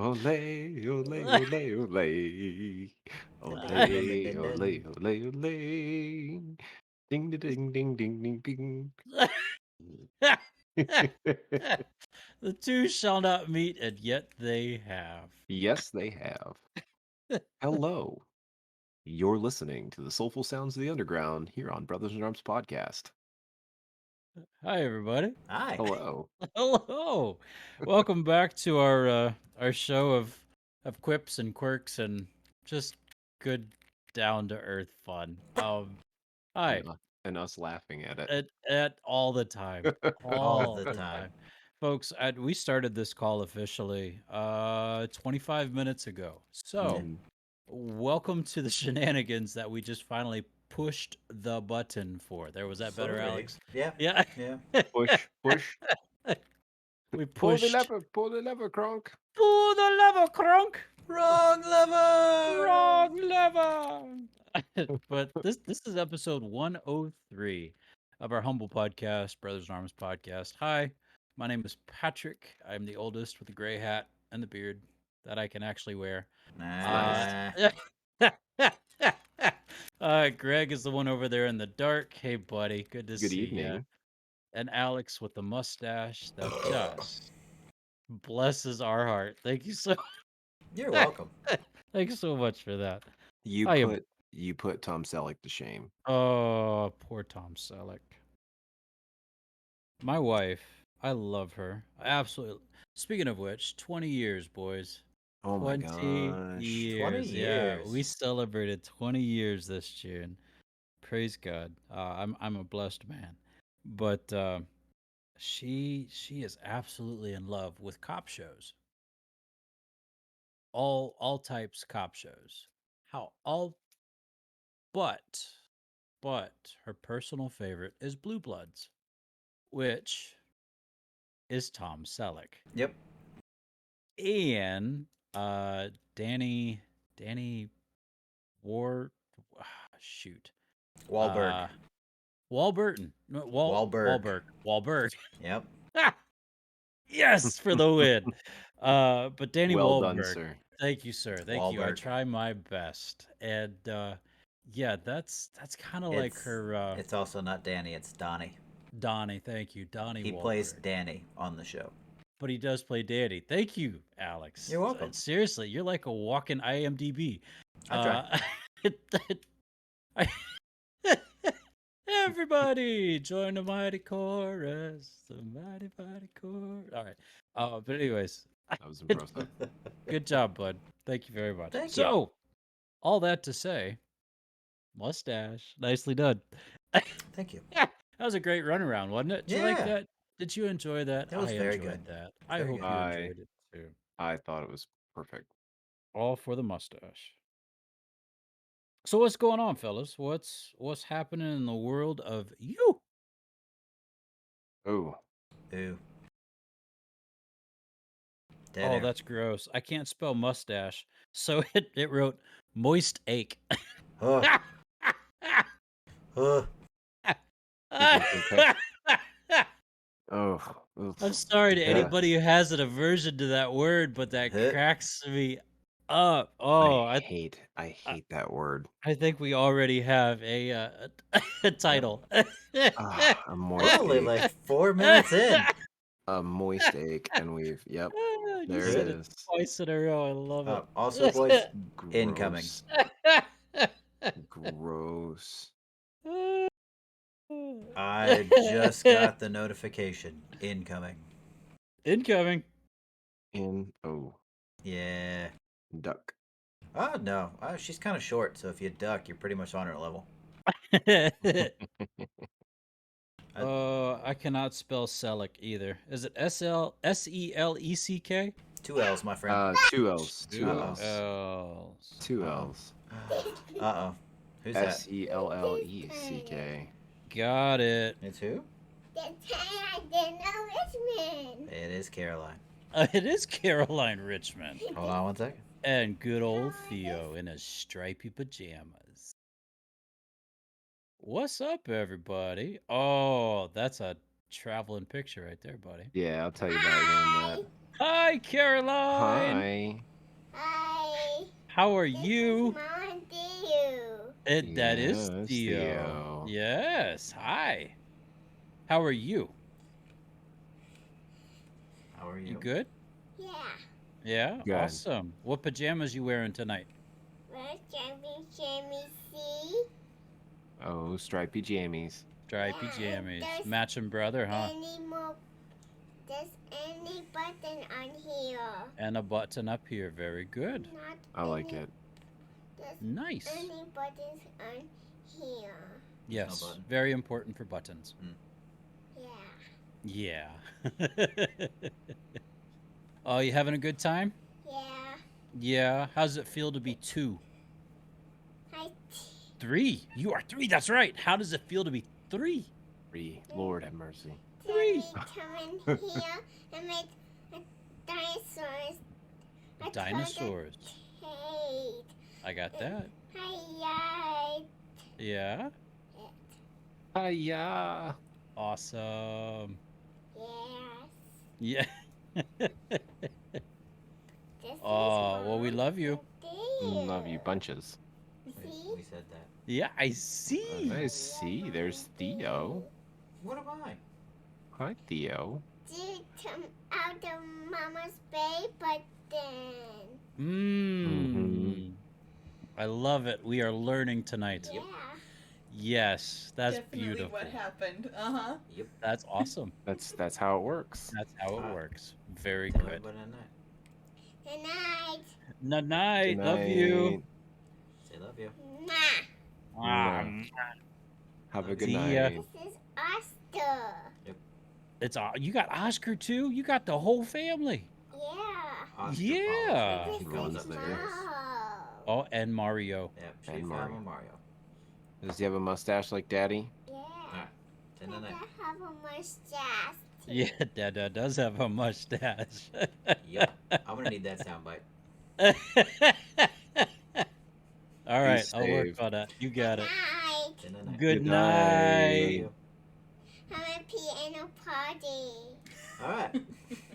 Ole, ole, ole, ole. Ole, ole, ole, ole. Ding, ding, ding, ding, ding, ding, ding. The two shall not meet, and yet they have. Yes, they have. Hello. You're listening to the soulful sounds of the underground here on Brothers in Arms podcast. Hi, everybody. Hi. Hello. Hello. Welcome back to our show of quips and quirks and just good down to earth fun. Hi. And, and us laughing at it. At all the time, All all the the time. time, folks. We started this call officially 25 minutes ago. So. Mhm. Welcome to the shenanigans that we just finally pushed the button for. There was that better, Sorry. Alex? Yeah. Yeah. Push, push. We Pull the pushed. lever, Kronk. Pull the lever, Kronk. Wrong lever. Wrong lever. But this is episode 103 of our humble podcast, Brothers in Arms podcast. Hi, my name is Patrick. I'm the oldest with the gray hat and the beard that I can actually wear. Nah. Greg is the one over there in the dark. Hey, buddy, good to Good see you. evening. And Alex with the mustache that just blesses our heart. Thank you so. You're welcome. Thanks so much for that. You I am- put Tom Selleck to shame. Oh, poor Tom Selleck. My wife, I love her. I absolutely. Speaking of which, 20 years, boys. Oh my 20 gosh. years. 20 Yeah, years. we celebrated 20 years this June. Praise God. I'm a blessed man. But she is absolutely in love with cop shows. All types cop shows. How all but her personal favorite is Blue Bloods, which is Tom Selleck. Yep. And Danny War shoot. Wahlberg. Wahlburton. No, Wahlberg. Wahlberg. Yep. Yes, for the win. But Danny Well Wahlberg. done, sir. Thank you, sir. Thank you. I Wahlberg. try my best. And yeah, that's kind of like her It's also not Danny. It's Donnie. Donnie. Thank you, Donnie. He Wahlberg. plays Danny on the show. But he does play Danny. Thank you, Alex. You're welcome. Seriously, you're like a walking IMDb. I I- Everybody, join the mighty chorus. The mighty chorus. All right. But anyways, That was impressive. good job, bud. Thank you very much. Thank you. So, all that to say, mustache, nicely done. Thank you. That was a great runaround, wasn't it? Did you like Yeah. that? Did you enjoy that? That was I very enjoyed good. that. I Very hope good. you I- enjoyed it too. I thought it was perfect. All for the mustache. So what's going on, fellas? What's happening in the world of you? Oh, Ooh. Dead Oh, air. that's gross. I can't spell mustache, so it wrote moist ache. Ugh. Ugh. okay. Oh, oof. I'm sorry to Yeah. anybody who has an aversion to that word, but that Huh. cracks me up. Oh, I hate that word. I think we already have a title. A We're moist only ache. like 4 minutes in. A moist ache, and we've yep. You There said it it is. twice in a row. I love it. Also, boys, incoming. Gross. I just got the notification. Incoming. Incoming. Yeah. Duck. Oh, no. She's kind of short, so if you duck, you're pretty much on her level. I cannot spell Selleck either. Is it Seleck? 2 L's, my friend. 2 L's. 2 Uh-oh. L's. L's. 2 L's. Uh-oh. Who's that? Selleck. Got it. It's who? It is Caroline. It is Caroline Richmond. Hold on 1 second. And good old Theo in his stripy pajamas. What's up, everybody? Oh, that's a traveling picture right there, buddy. Yeah, I'll tell you about it in a minute. Hi, Caroline. Hi. Hi, How are this is you? Mom Theo. That is Yes, Theo. Theo. Yes. Hi. How are you? How are You you? good? Yeah, Yeah. Good. Awesome. What pajamas you wearing tonight? where's Jamie see? Oh, stripy jammies. Stripy Yeah, and jammies. Matching brother, huh? there's any button on here. And a button up here. Very good. Not I like any, it. there's Nice. any buttons on here. There's no Yes. button. Very important for buttons. Yeah, Yeah. Oh, you having a good time? yeah. Yeah. How does it feel to be two? Hi, Three. You are three. That's right. How does it feel to be three? Free. Lord have mercy. Three. Come in here and make a dinosaurs. I called it Dinosaurs. Kate. I got that. Hi, Yeah. Hiya. Awesome. yes. Yeah. This Oh, well, we is love you. Love you bunches. See? We said that. Yeah, I see. I see. There's Theo. What am I? Hi, Theo. Did come out of Mama's belly button. Mm-hmm. Mmm. I love it. We are learning tonight. Yeah. Yes, that's Definitely beautiful. what happened. Uh-huh. Yep. That's awesome. That's how it works. That's how it Alright. works. Very Tell good. everybody at night. Good night. Night Good night. Love you. night. Say love you. Nah. Mwah. Um, Have a Love good you. See ya. night. This is Oscar. It's you got Oscar too. You got the whole family. Yeah. Oscar Yeah. This He goes is Runs there. upstairs. Mom. Oh, and Mario. Yep. And She's Mario. Mario. Does he have a mustache like Daddy? Yeah. Alright. Say Dada night. have a mustache. Yeah, Dada does have a mustache. Yep. I'm gonna need that soundbite. All Be right, I'll work safe. on that. You Good got it. night. Say night. Good Good night. Love night. you. Have a piano party. Alright.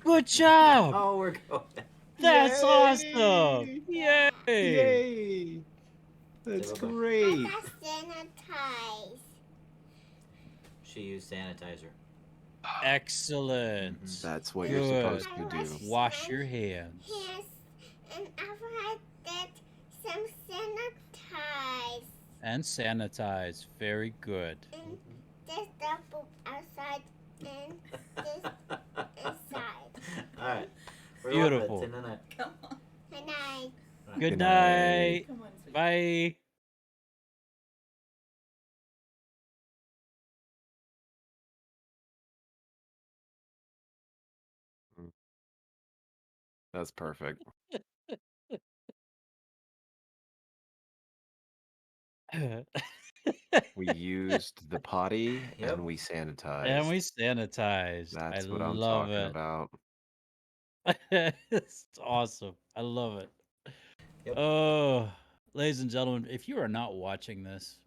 Good job. Oh, we're going. That's awesome. Yeah. Yay. Yay! That's bye-bye. great. I got sanitize. She used sanitizer. Excellent. That's what Good. you're supposed to I do. was- Wash your hands. Yes. And after that, some sanitize. And sanitize. Very good. And there's the poop outside and this inside. Alright. We're Beautiful. Going to bed. Say night. Come on. Good night. Alright. Good Good night. night. Come on, sweetie. Bye. That's perfect. We used the potty Yep. and we sanitized. And we sanitized. That's I what I'm love talking it. about. It's awesome. I love it. Yep. Oh, ladies and gentlemen, if you are not watching this,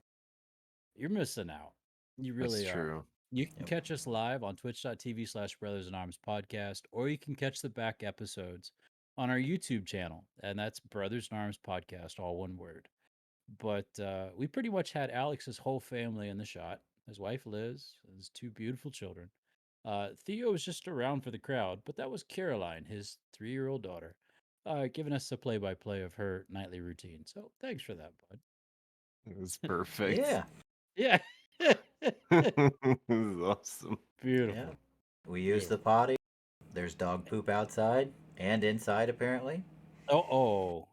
you're missing out. You That's really are. true. You can Yep. catch us live on twitch.tv/Brothers in Arms Podcast, or you can catch the back episodes on our YouTube channel, and that's Brothers in Arms Podcast, all one word. But we pretty much had Alex's whole family in the shot, his wife Liz, his two beautiful children. Theo was just around for the crowd, but that was Caroline, his 3-year-old daughter, giving us a play-by-play of her nightly routine. So thanks for that, bud. It was perfect. Yeah. Yeah. It was awesome. Beautiful. Yeah. We used the potty. There's dog poop outside and inside, apparently. Oh.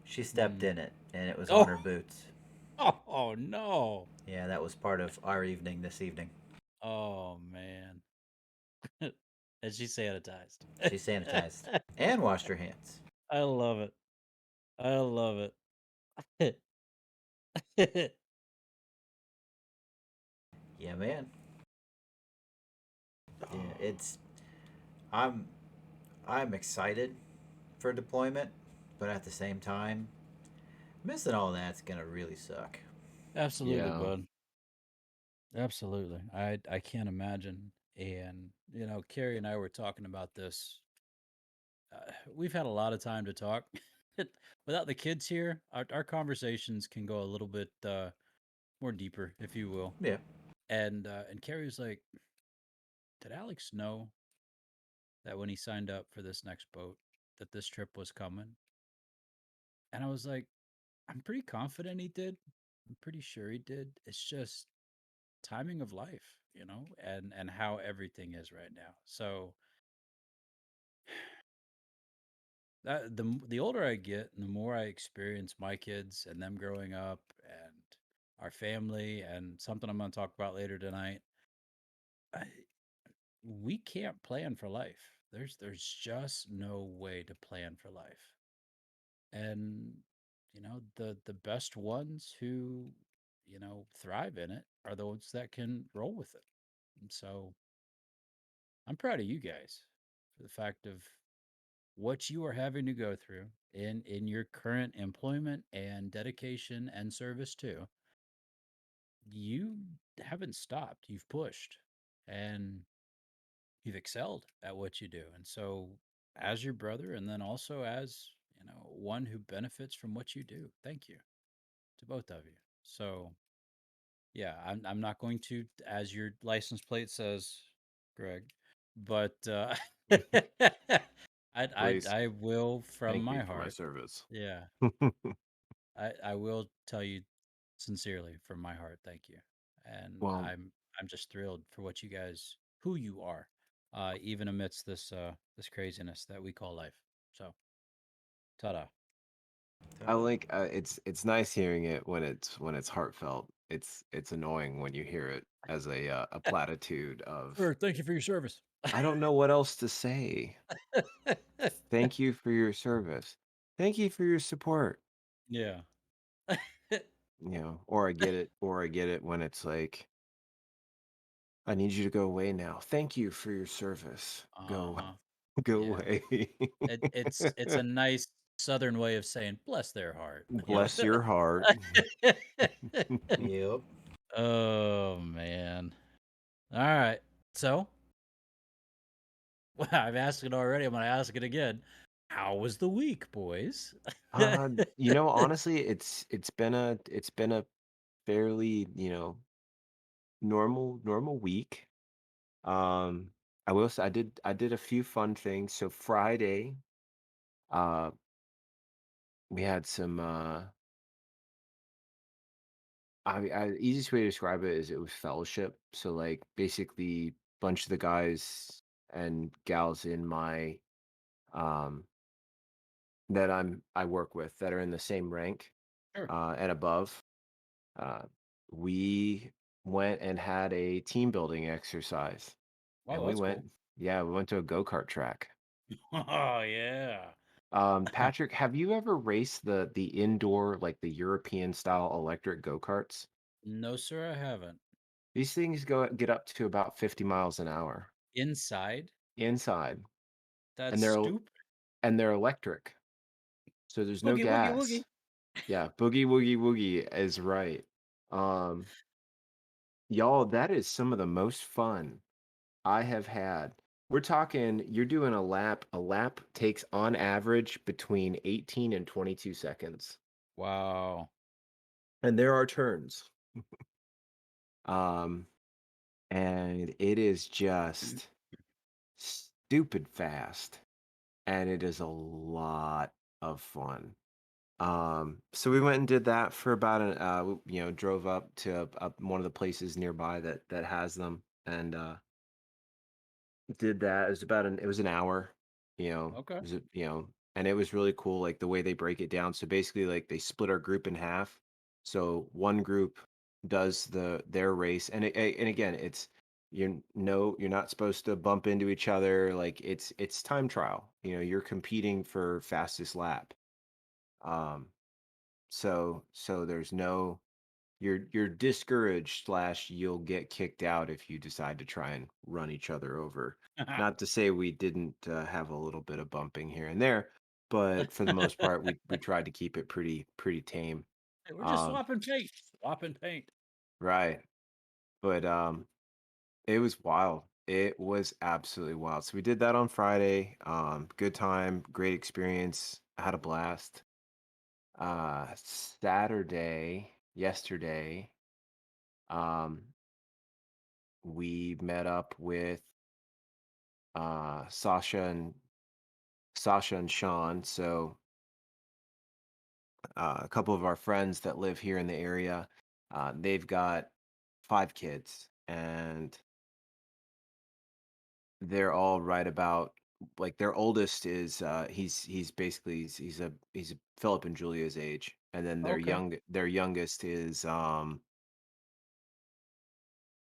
She stepped in it, and it was Oh. on her boots. Oh, no. Yeah, that was part of our evening this evening. Oh, man. And she sanitized. She sanitized and washed her hands. I love it. I love it. Yeah, man. Yeah, it's. I'm. I'm excited for deployment, but at the same time, missing all that's gonna really suck. Absolutely, Yeah. bud. Absolutely. I can't imagine. And Carrie and I were talking about this we've had a lot of time to talk. Without the kids here, our conversations can go a little bit more deeper, if you will. Yeah. And Carrie was like, "Did Alex know that when he signed up for this next boat, that this trip was coming?" And I was like, "I'm pretty confident he did. I'm pretty sure he did. It's just timing of life, and how everything is right now." So the older I get, and the more I experience my kids and them growing up, and our family, and something I'm going to talk about later tonight, I, we can't plan for life. There's just no way to plan for life. And the best ones who thrive in it are the ones that can roll with it. And so I'm proud of you guys for the fact of what you are having to go through in your current employment and dedication and service too. You haven't stopped. You've pushed, and you've excelled at what you do. And so, as your brother, and then also as one who benefits from what you do, thank you to both of you. So yeah, I'm not going to, as your license plate says, Greg, but Please I will from thank me my for my heart. service. Yeah, I will tell you sincerely from my heart, thank you. And Well, I'm just thrilled for what you guys, who you are, even amidst this craziness that we call life. So, ta-da. I like it's nice hearing it when it's heartfelt. It's annoying when you hear it as a platitude of Sure, thank you for your service. I don't know what else to say. Thank you for your service. Thank you for your support. Yeah. Or I get it when it's like I need you to go away now. Thank you for your service. Go Uh-huh. go Yeah. away. It's a nice southern way of saying bless their heart. Bless your heart. Yep. Oh man. All right. So, well, I've asked it already. I'm going to ask it again. How was the week, boys? Honestly, it's been a fairly, normal week. Um, I will say I did a few fun things. So Friday, uh, we had some easiest way to describe it is it was fellowship. So like basically bunch of the guys and gals in my um that I work with that are in the same rank Sure. and above. Uh, we went and had a team building exercise, and Wow, that's cool. we went to a go-kart track. Oh yeah. Patrick, have you ever raced the indoor, like the European style electric go-karts? No, sir, I haven't. These things get up to about 50 miles an hour Inside? inside, That's and stupid. they're electric, so there's no Boogie woogie gas. woogie. Yeah, boogie woogie woogie is right. Um, y'all, that is some of the most fun I have had. We're talking, you're doing a lap. A lap takes on average between 18 and 22 seconds. Wow. And there are turns. Um, and it is just stupid fast. And it is a lot of fun. So we went and did that for about drove up to one of the places nearby that has them and did that. It was it was an hour, Okay. and it was really cool, like the way they break it down. So basically, like they split our group in half. So one group does their race, and again, it's you're not supposed to bump into each other. Like it's time trial. You're competing for fastest lap. Um, so there's no you're discouraged slash you'll get kicked out if you decide to try and run each other over. Not to say we didn't have a little bit of bumping here and there, but for the most part, we tried to keep it pretty tame. We're just Um, swapping paint. Swapping paint. right, but it was wild. It was absolutely wild. So we did that on Friday. Good time, great experience. I had a blast. Saturday, yesterday, um, we met up with Sasha and Sean. So a couple of our friends that live here in the area, they've got 5 kids, and they're all right about like their oldest is he's basically he's a Philip and Julia's age, and then Okay. their youngest is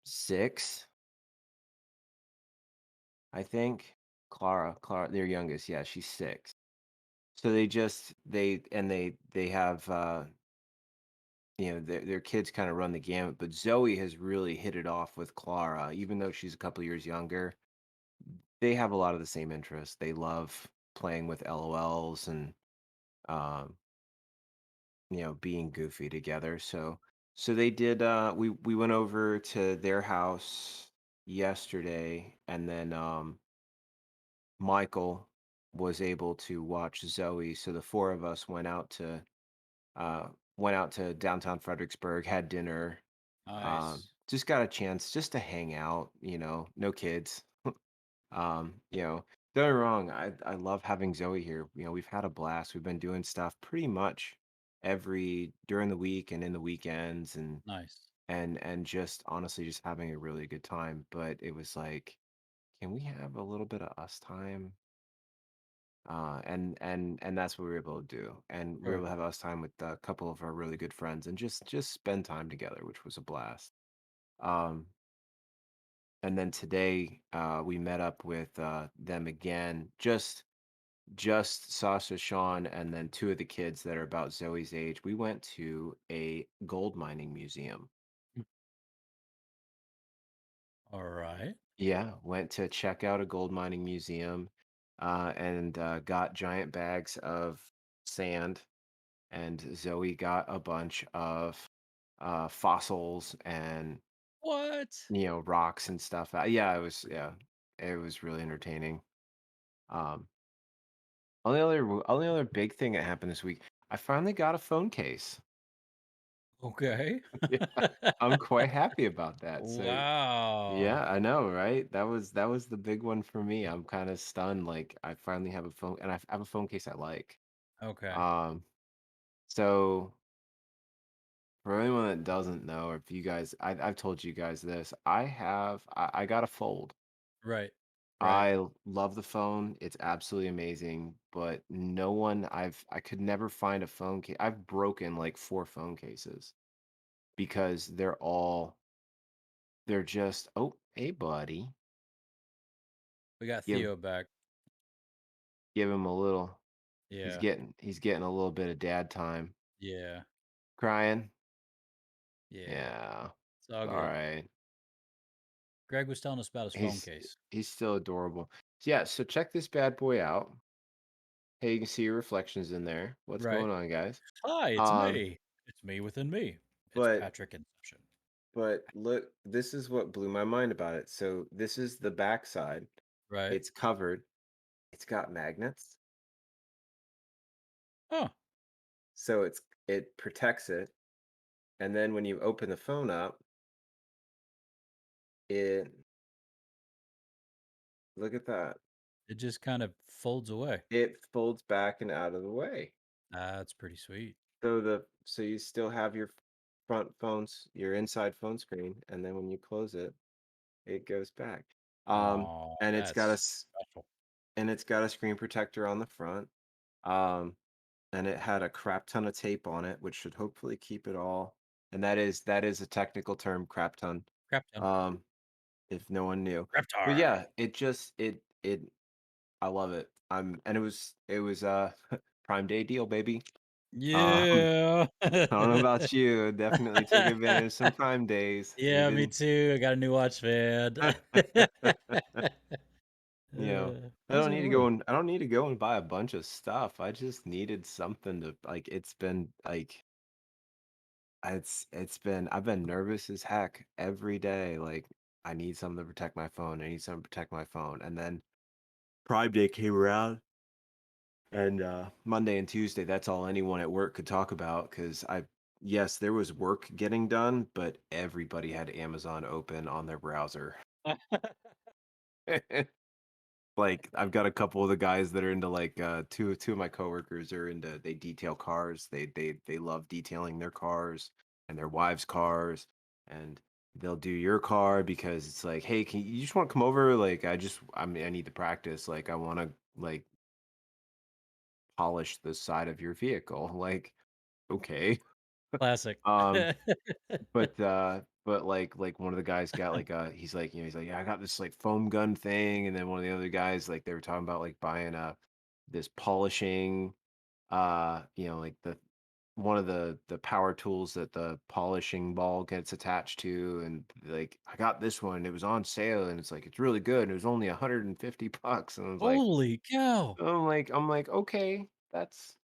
6, I think. Clara, their youngest, yeah, she's 6. So they have their kids kind of run the gamut, but Zoe has really hit it off with Clara, even though she's a couple years younger. They have a lot of the same interests. They love playing with LOLs and um, being goofy together. So they did. We went over to their house yesterday, and then Michael was able to watch Zoe. So the four of us uh, went out to downtown Fredericksburg, had dinner, Nice. just got a chance just to hang out. No kids. You know, don't get me wrong, I love having Zoe here. We've had a blast. We've been doing stuff pretty much every during the week and in the weekends, and Nice. and just honestly just having a really good time. But it was like, can we have a little bit of us time? And that's what we were able to do. And we were Sure. able to have us time with a couple of our really good friends and just spend time together, which was a blast. Um, and then today we met up with them again, just Sasha, Sean, and then 2 of the kids that are about Zoe's age. We went to a gold mining museum. All right. Yeah, went to check out a gold mining museum, and got giant bags of sand, and Zoe got a bunch of fossils and What? rocks and stuff. Yeah, it was really entertaining. Um, only other big thing that happened this week, I finally got a phone case. Okay. Yeah, I'm quite happy about that. So, Wow. yeah, I know, right? That was the big one for me. I'm kind of stunned. Like, I finally have a phone, and I have a phone case I like. Okay. Um, so for anyone that doesn't know, or if you guys, I've told you guys this. I got a fold. Right. Right. Love the phone. It's absolutely amazing, but I could never find a phone case. I've broken like 4 phone cases because they're just, oh, hey buddy. We got Give Theo back. give him a little. He's Yeah. getting a little bit of dad time. Yeah. Crying. Yeah. Yeah. It's all All good. right. Greg was telling us about his phone He's case. he's still adorable. So yeah, so check this bad boy out. Hey, you can see your reflections in there. What's Right. going on, guys? Hi, it's Um, me. It's me within me. It's but Patrick Inception. but look, this is what blew my mind about it. So this is the back side. Right. It's covered. It's got magnets. Oh, So it protects it. And then when you open the phone up, it look at that. it just kind of folds away. It folds back and out of the way. That's pretty sweet. So you still have your your inside phone screen, and then when you close it, it goes back. Um, Oh, and it's got a that's s- special. and it's got a screen protector on the front. Um, and it had a crap ton of tape on it, which should hopefully keep it all. And that is a technical term, crap ton. Crap ton. Um, if no one knew. But Reptar. yeah, it I love it. And it was Prime Day deal, baby. Um, Yeah. I don't know about you, definitely took advantage of some Prime days. Yeah, me Even too. I got a new watch fan. How's it work? I don't need to go and buy a bunch of stuff. I just needed something to like it's been like it's been I've been nervous as heck every day. Like I need something to protect my phone. I need something to protect my phone. And then Prime Day came around, and Monday and Tuesday, that's all anyone at work could talk about because yes, there was work getting done, but everybody had Amazon open on their browser. Like I've got a couple of the guys that are into like two of my coworkers are into they detail cars. They love detailing their cars and their wives' cars, and they'll do your car because it's like, hey, can you just want to come over? Like I mean I need to practice. Like I want to like polish the side of your vehicle. Like okay. Classic. Um but like one of the guys got like he's like, you know, he's like, yeah, I got this like foam gun thing, and then one of the other guys like they were talking about like buying this polishing you know, like the one of the power tools that the polishing ball gets attached to, and like I got this one, it was on sale and it's like it's really good and it was only $150, and I was like Holy cow! I'm like okay, that's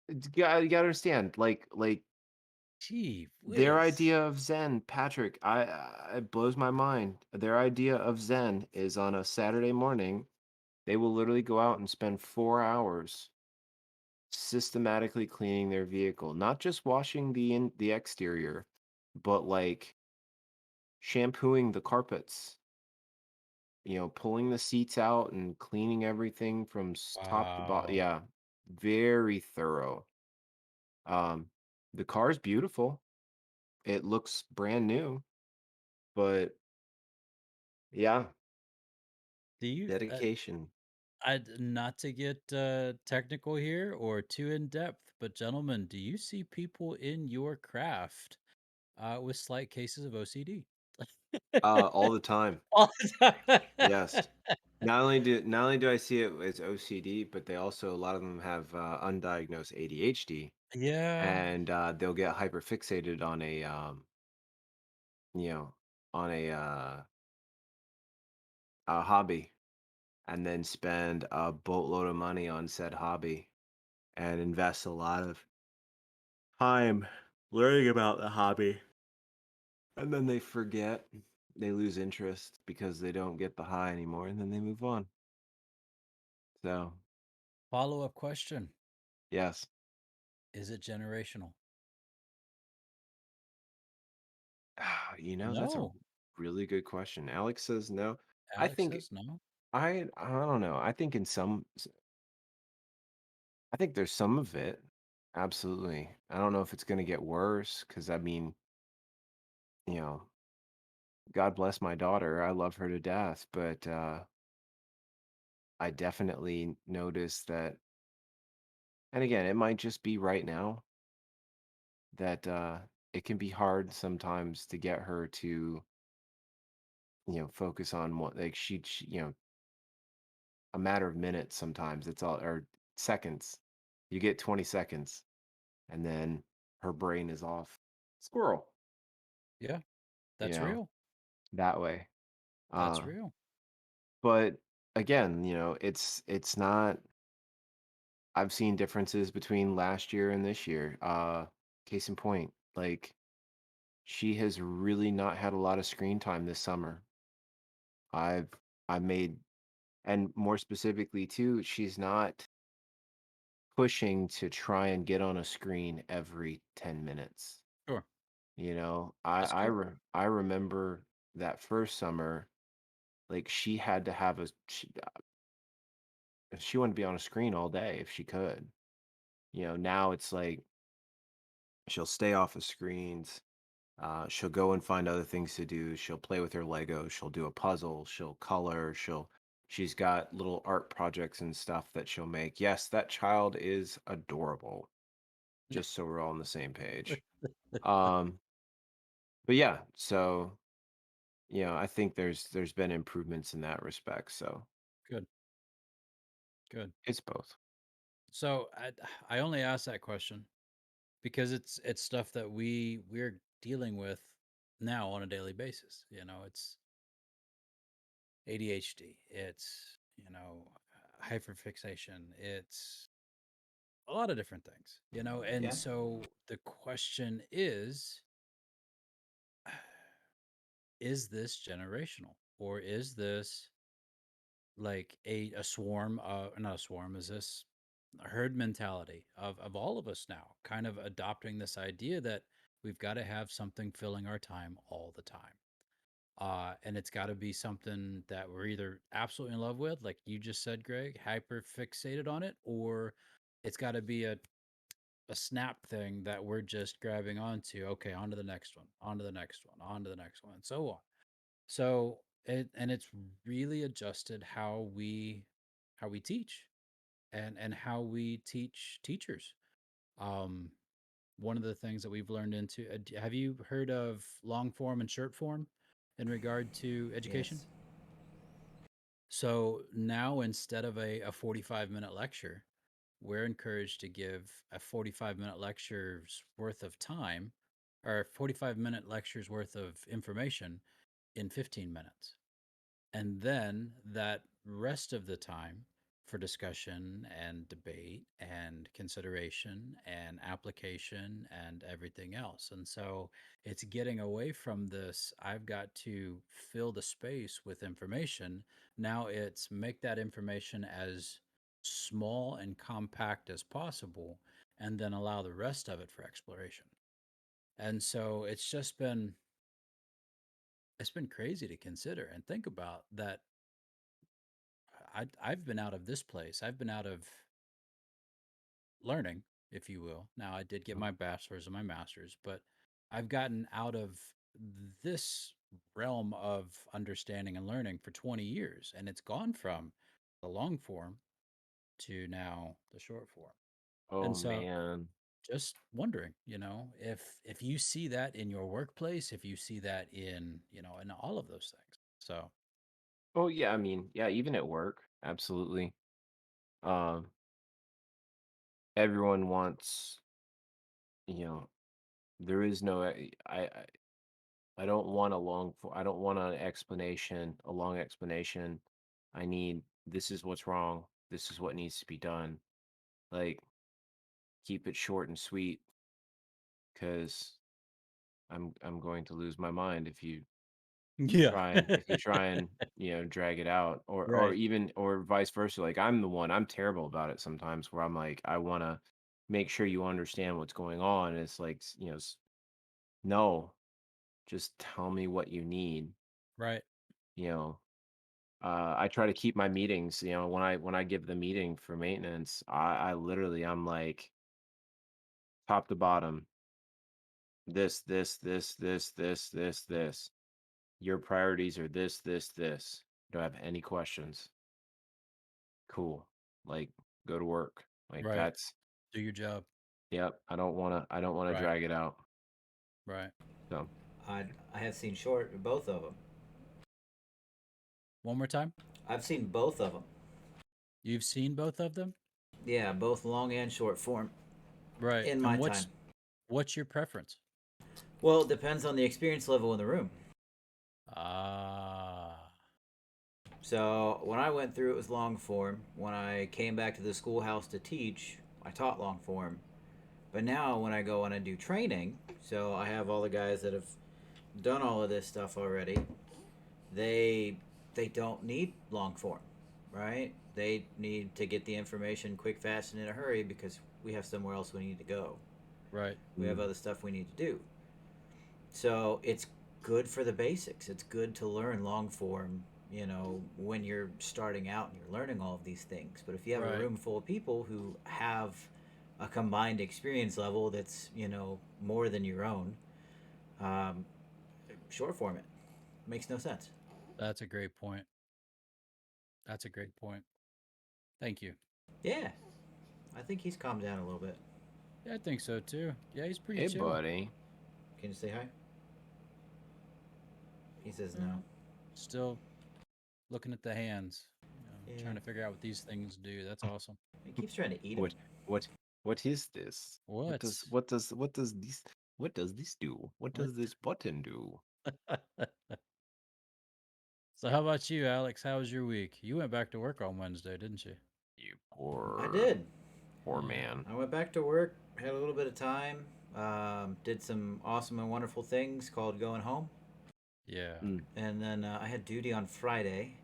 you gotta understand like Gee their whiz. idea of Zen, Patrick, it blows my mind. Their idea of Zen is on a Saturday morning, they will literally go out and spend 4 hours systematically cleaning their vehicle, not just washing the exterior, but like shampooing the carpets, you know, pulling the seats out and cleaning everything from top to bottom. Wow. Yeah, very thorough. Um, the car's beautiful. It looks brand new, but yeah, Do you dedication. not to get technical here or too in depth, but gentlemen, do you see people in your craft with slight cases of OCD? All the time. All the Yes. time. Not only do I see it as OCD, but they also a lot of them have undiagnosed ADHD, Yeah. and they'll get hyperfixated on you know, on a hobby, and then spend a boatload of money on said hobby, and invest a lot of time learning about the hobby, and then they forget, they lose interest because they don't get the high anymore, and then they move on. So Follow-up question. yes. Is it generational? You know, that's a No. really good question. Alex says no. I Alex think says no. I don't know. I think there's some of it. Absolutely. I don't know if it's going to get worse because I mean, you know, God bless my daughter. I love her to death, but I definitely noticed that, and again, it might just be right now that it can be hard sometimes to get her to, you know, focus on what like she you know, a matter of minutes sometimes. It's all or seconds. You get 20 seconds and then her brain is off. Squirrel, Yeah, you that's know, real. that way. That's Uh real. but again, you know, it's not I've seen differences between last year and this year. Case in point, like she has really not had a lot of screen time this summer. I've I made and more specifically too, she's not pushing to try and get on a screen every 10 minutes. Sure. You know, That's good. I remember that first summer, like she had to have she wanted to be on a screen all day if she could. You know, now it's like she'll stay off of screens. She'll go and find other things to do. She'll play with her Legos. She'll do a puzzle. She'll color. She's got little art projects and stuff that she'll make. Yes, that child is adorable. Just so we're all on the same page. Um, but yeah, so you know, I think there's been improvements in that respect. So Good. Good. it's both. So I only asked that question because it's stuff that we're dealing with now on a daily basis. You know, it's ADHD. It's, hyperfixation. It's a lot of different things, and Yeah. so the question is is this generational, or is this like a swarm, not a swarm, is this a herd mentality of all of us now kind of adopting this idea that we've got to have something filling our time all the time, and it's got to be something that we're either absolutely in love with, like you just said, Greg, hyper fixated on it, or it's got to be a snap thing that we're just grabbing onto. Okay, on to the next one, on to the next one, on to the next one, and so on. So it's really adjusted how we teach, and how we teach teachers. Um, One of the things that we've learned into, have you heard of long form and short form in regard to education? Yes. So now instead of a 45-minute lecture, we're encouraged to give a 45-minute lecture's worth of time, or 45-minute lecture's worth of information in 15 minutes. And then that rest of the time for discussion and debate and consideration and application and everything else. And so it's getting away from this, I've got to fill the space with information. Now it's make that information as small and compact as possible, and then allow the rest of it for exploration. And so it's been crazy to consider and think about that. I've been out of this place. I've been out of learning, if you will. Now, I did get Mhm. my bachelor's and my master's, but I've gotten out of this realm of understanding and learning for 20 years, and it's gone from the long form to now the short form. Oh And so, man. just wondering, if you see that in your workplace, if you see that in all of those things. So, Oh yeah, I mean, yeah, even at work, absolutely. Um, Everyone wants, you know, there is no, I don't want a I don't want an explanation, a long explanation. I need, this is what's wrong. This is what needs to be done. Like, keep it short and sweet, because I'm going to lose my mind yeah. if you try and drag it out, or Right, even or vice versa. Like, I'm terrible about it sometimes, where I'm like, I want to make sure you understand what's going on, and it's like, no, just tell me what you need. right. you know I try to keep my meetings, when I give the meeting for maintenance, I literally, I'm like, top to bottom, this, your priorities are this. Don't have any questions. Cool. Like, go to work. Like, Right. that's, Do your job. yep. I don't want to Right. drag it out. Right. So, I have seen both of them. One more time. I've seen both of them. You've seen both of them? Yeah, both long and short form Right. in my And time. what's your preference? Well, it depends on the experience level in the room. Ah. So when I went through, it was long form. When I came back to the schoolhouse to teach, I taught long form. But now when I go and I do training, so I have all the guys that have done all of this stuff already. They they don't need long form, right? They need to get the information quick, fast, and in a hurry because we have somewhere else we need to go. Right. We have mm, other stuff we need to do. So it's good for the basics. It's good to learn long form, when you're starting out and you're learning all of these things. But if you have a Right. room full of people who have a combined experience level that's, more than your own, um, short form it. Makes no sense. That's a great point. That's a great point. Thank you. Yeah, I think he's calmed down a little bit. Yeah, I think so too. Yeah, he's pretty hey, chill. buddy. Can you say hi? He says Yeah. no. Still looking at the hands, Yeah, trying to figure out what these things do. That's awesome. he keeps trying to eat him. What, what, what is this? What? What does this do? What What? does this button do? So how about you, Alex? How was your week? You went back to work on Wednesday, didn't you? You I did. poor Yeah. man. I went back to work, had a little bit of time, did some awesome and wonderful things called going home. Yeah. Mm. And then I had duty on Friday,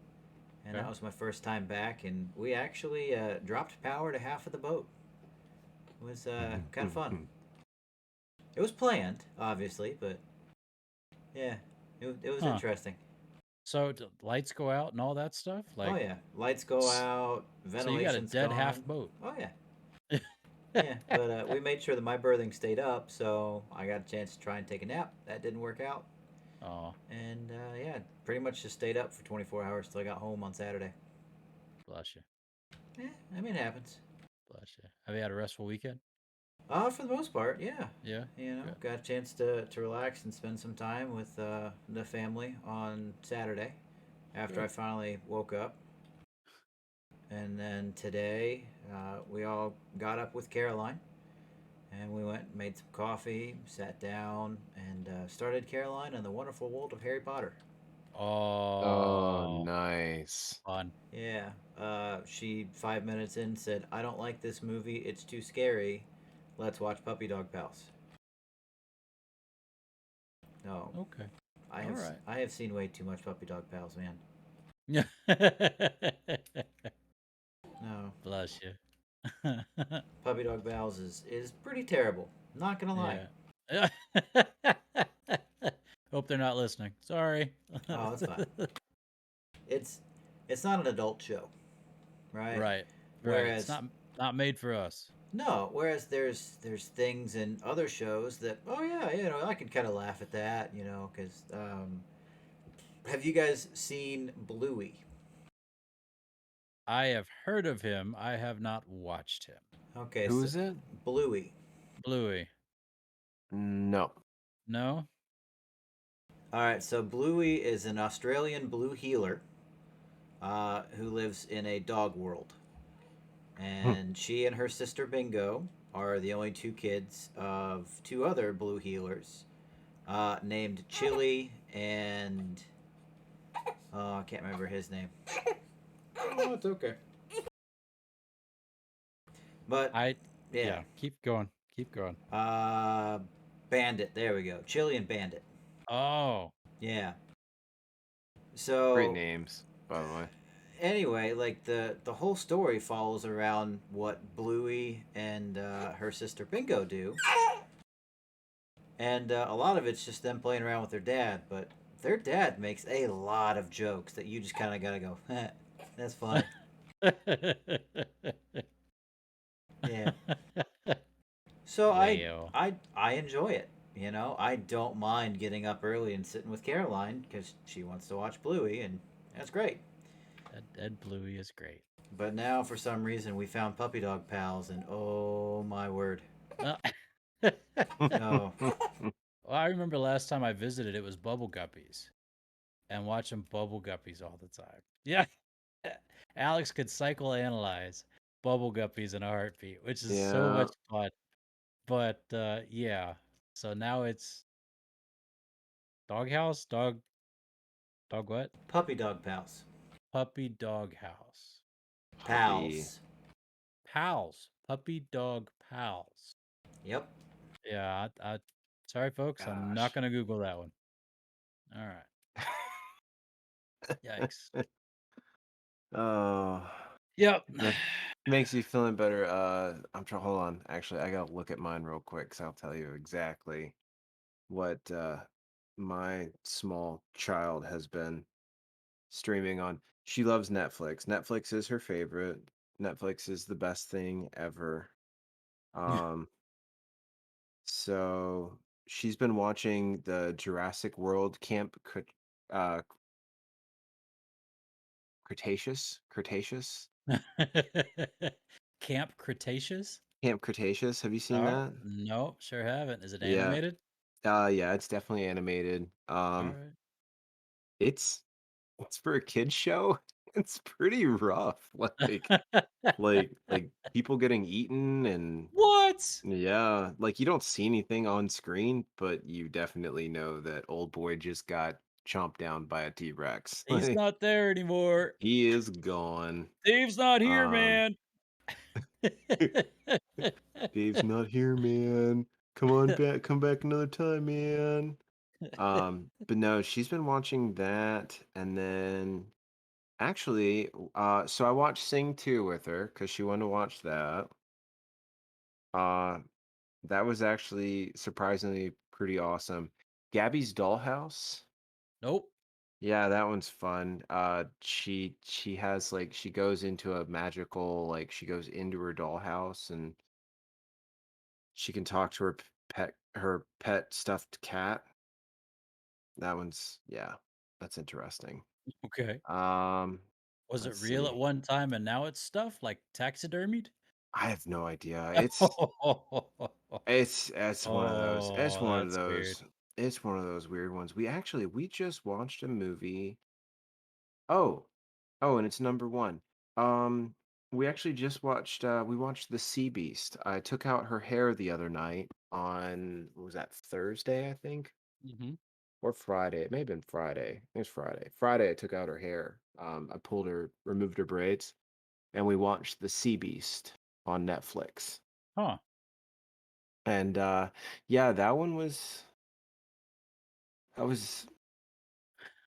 and that Okay. was my first time back. And we actually dropped power to half of the boat. It was kind of fun. It was planned, obviously, but yeah, it was Huh. interesting. So lights go out and all that stuff? Oh Like, yeah, lights go out, so you got a ventilation's dead half gone. boat. Oh yeah, yeah. But we made sure that my berthing stayed up, so I got a chance to try and take a nap. That didn't work out, Oh, and yeah, pretty much just stayed up for 24 hours till I got home on Saturday. bless you. Yeah, I mean it happens. Bless you. Have you had a restful weekend? For the most part, yeah. Yeah. Good. Got a chance to relax and spend some time with the family on Saturday after I Good. finally woke up. And then today, we all got up with Caroline and we went and made some coffee, sat down, and started Caroline and the Wonderful World of Harry Potter. Oh, Oh, nice. fun. Yeah, she 5 minutes in said, "I don't like this movie. It's too scary. Let's watch Puppy Dog Pals." No, Okay. I All have right. I have seen way too much Puppy Dog Pals, man. Yeah. No, Bless you. Puppy Dog Pals is pretty terrible. Not gonna lie. Yeah. Hope they're not listening. Sorry. Oh, that's fine. It's it's not an adult show, right? Right. Right. It's Whereas not made for us. no, whereas there's things in other shows that oh yeah, I can kind of laugh at that, because have you guys seen Bluey? I have heard of him. I have not watched him. Okay, Who so is it? Bluey. Bluey. No. No? All right, so Bluey is an Australian blue healer who lives in a dog world, and she and her sister Bingo are the only two kids of two other blue healers named Chili and I can't remember his name. Oh, it's okay. But I yeah, yeah, keep going. Keep going. uh, Bandit. There we go. Chili and Bandit. Oh. Yeah. Great So names, by the way. anyway, like the whole story follows around what Bluey and her sister Bingo do, and a lot of it's just them playing around with their dad. But their dad makes a lot of jokes that you just kind of gotta go, that's funny. Yeah. So Well. I enjoy it. I don't mind getting up early and sitting with Caroline because she wants to watch Bluey, and that's great. Ed Bluey is great. But now, for some reason, we found Puppy Dog Pals, and oh my word, Uh, no. well, I remember last time I visited, it was Bubble Guppies and watching Bubble Guppies all the time. Yeah. Alex could psychoanalyze Bubble Guppies in a heartbeat, which is so Yeah. much fun. But yeah. So now it's Doghouse? Dog what? Puppy Dog Pals. Puppy Dog House. Puppy. Pals. Pals. Puppy Dog Pals. Yep. Yeah, sorry folks, I'm not Gosh. gonna Google that one. All right. Yikes. Oh, Yep. that makes you feeling better. I'm trying. Hold on. Actually, I gotta look at mine real quick, so I'll tell you exactly what my small child has been streaming on. She loves Netflix. Netflix is her favorite. Netflix is the best thing ever. Um, so she's been watching the Jurassic World uh Cretaceous Camp Cretaceous? Camp Cretaceous. Have you seen Oh, that? no, sure haven't. Is it Yeah. animated? Yeah, it's definitely animated. All right. It's it's for a kids show. It's pretty rough. Like people getting eaten and What? yeah, like you don't see anything on screen, but you definitely know that old boy just got chomped down by a T-Rex. He's Like not there anymore. he is gone. Dave's not here, Um man. Dave's not here, man. Come on back, come back another time, man. But no, she's been watching that, and then actually, so I watched Sing 2 with her because she wanted to watch that. Uh, that was actually surprisingly pretty awesome. Gabby's Dollhouse. Nope. Yeah, that one's fun. She has like she goes into a magical like she goes into her dollhouse and she can talk to her pet stuffed cat. That one's yeah, that's interesting. Okay. Um, Was it let's real at see. one time and now it's stuff like taxidermied? I have no idea. Oh, It's one of those. that's weird. It's one of those weird ones. We just watched a movie. Oh, oh, and it's number one. Um, we actually just watched. We watched The Sea Beast. I took out her hair the other night on what was that Thursday, I think, Hmm. or Friday. It may have been Friday. It was Friday. Friday, I took out her hair. I pulled her, removed her braids, and we watched The Sea Beast on Netflix. Huh. And yeah, that was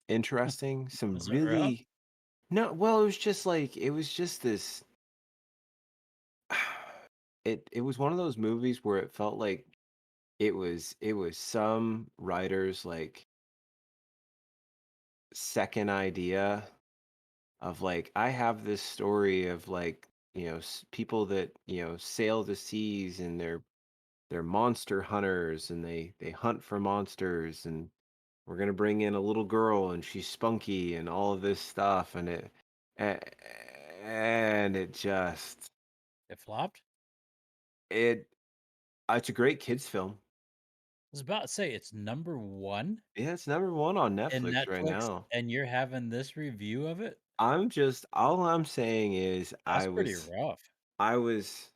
interesting. Some Was it rough? really no, well, it was just like it was just this it was one of those movies where it felt like it was some writer's like second idea of like I have this story of like people that sail the seas and they're monster hunters and they hunt for monsters and we're gonna bring in a little girl and she's spunky and all of this stuff a- and it just It flopped? it it's a great kids film. I was about to say it's number one Yeah, it's number one on in Netflix right Netflix, now. and you're having this review of it? All I'm saying is That's pretty rough. I was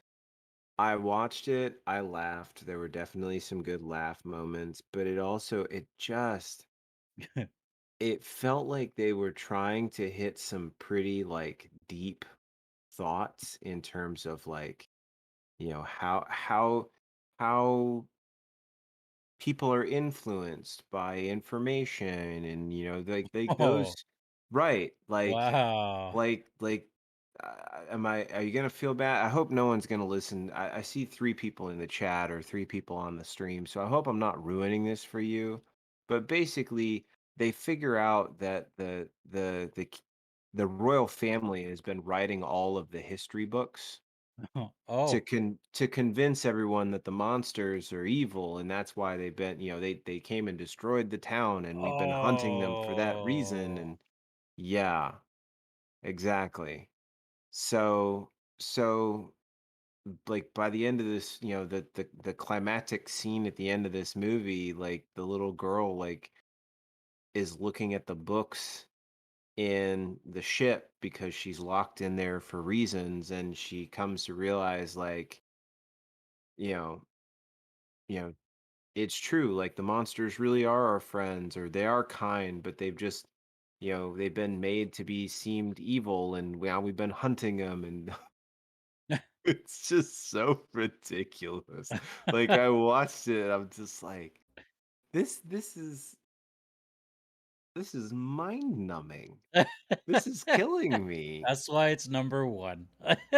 I watched it, I laughed. There were definitely some good laugh moments, but it felt like they were trying to hit some pretty like deep thoughts in terms of like, how people are influenced by information and like Oh, those right wow. like are you gonna feel bad? I hope no one's gonna listen. I see three people in the chat or three people on the stream, so I hope I'm not ruining this for you. But basically they figure out that the royal family has been writing all of the history books Oh. to convince everyone that the monsters are evil and that's why they've been they came and destroyed the town and we've been hunting them for that reason Oh. and yeah, exactly. So so like by the end of this the climatic scene at the end of this movie, like the little girl like is looking at the books in the ship because she's locked in there for reasons and she comes to realize like you know you know it's true, like, the monsters really are our friends, or they are kind, but they've just they've been made to be seemed evil, and now we've been hunting them, and it's just so ridiculous. Like, I watched it, I'm just like, "This this is this is mind-numbing. This is killing me." That's why it's number one.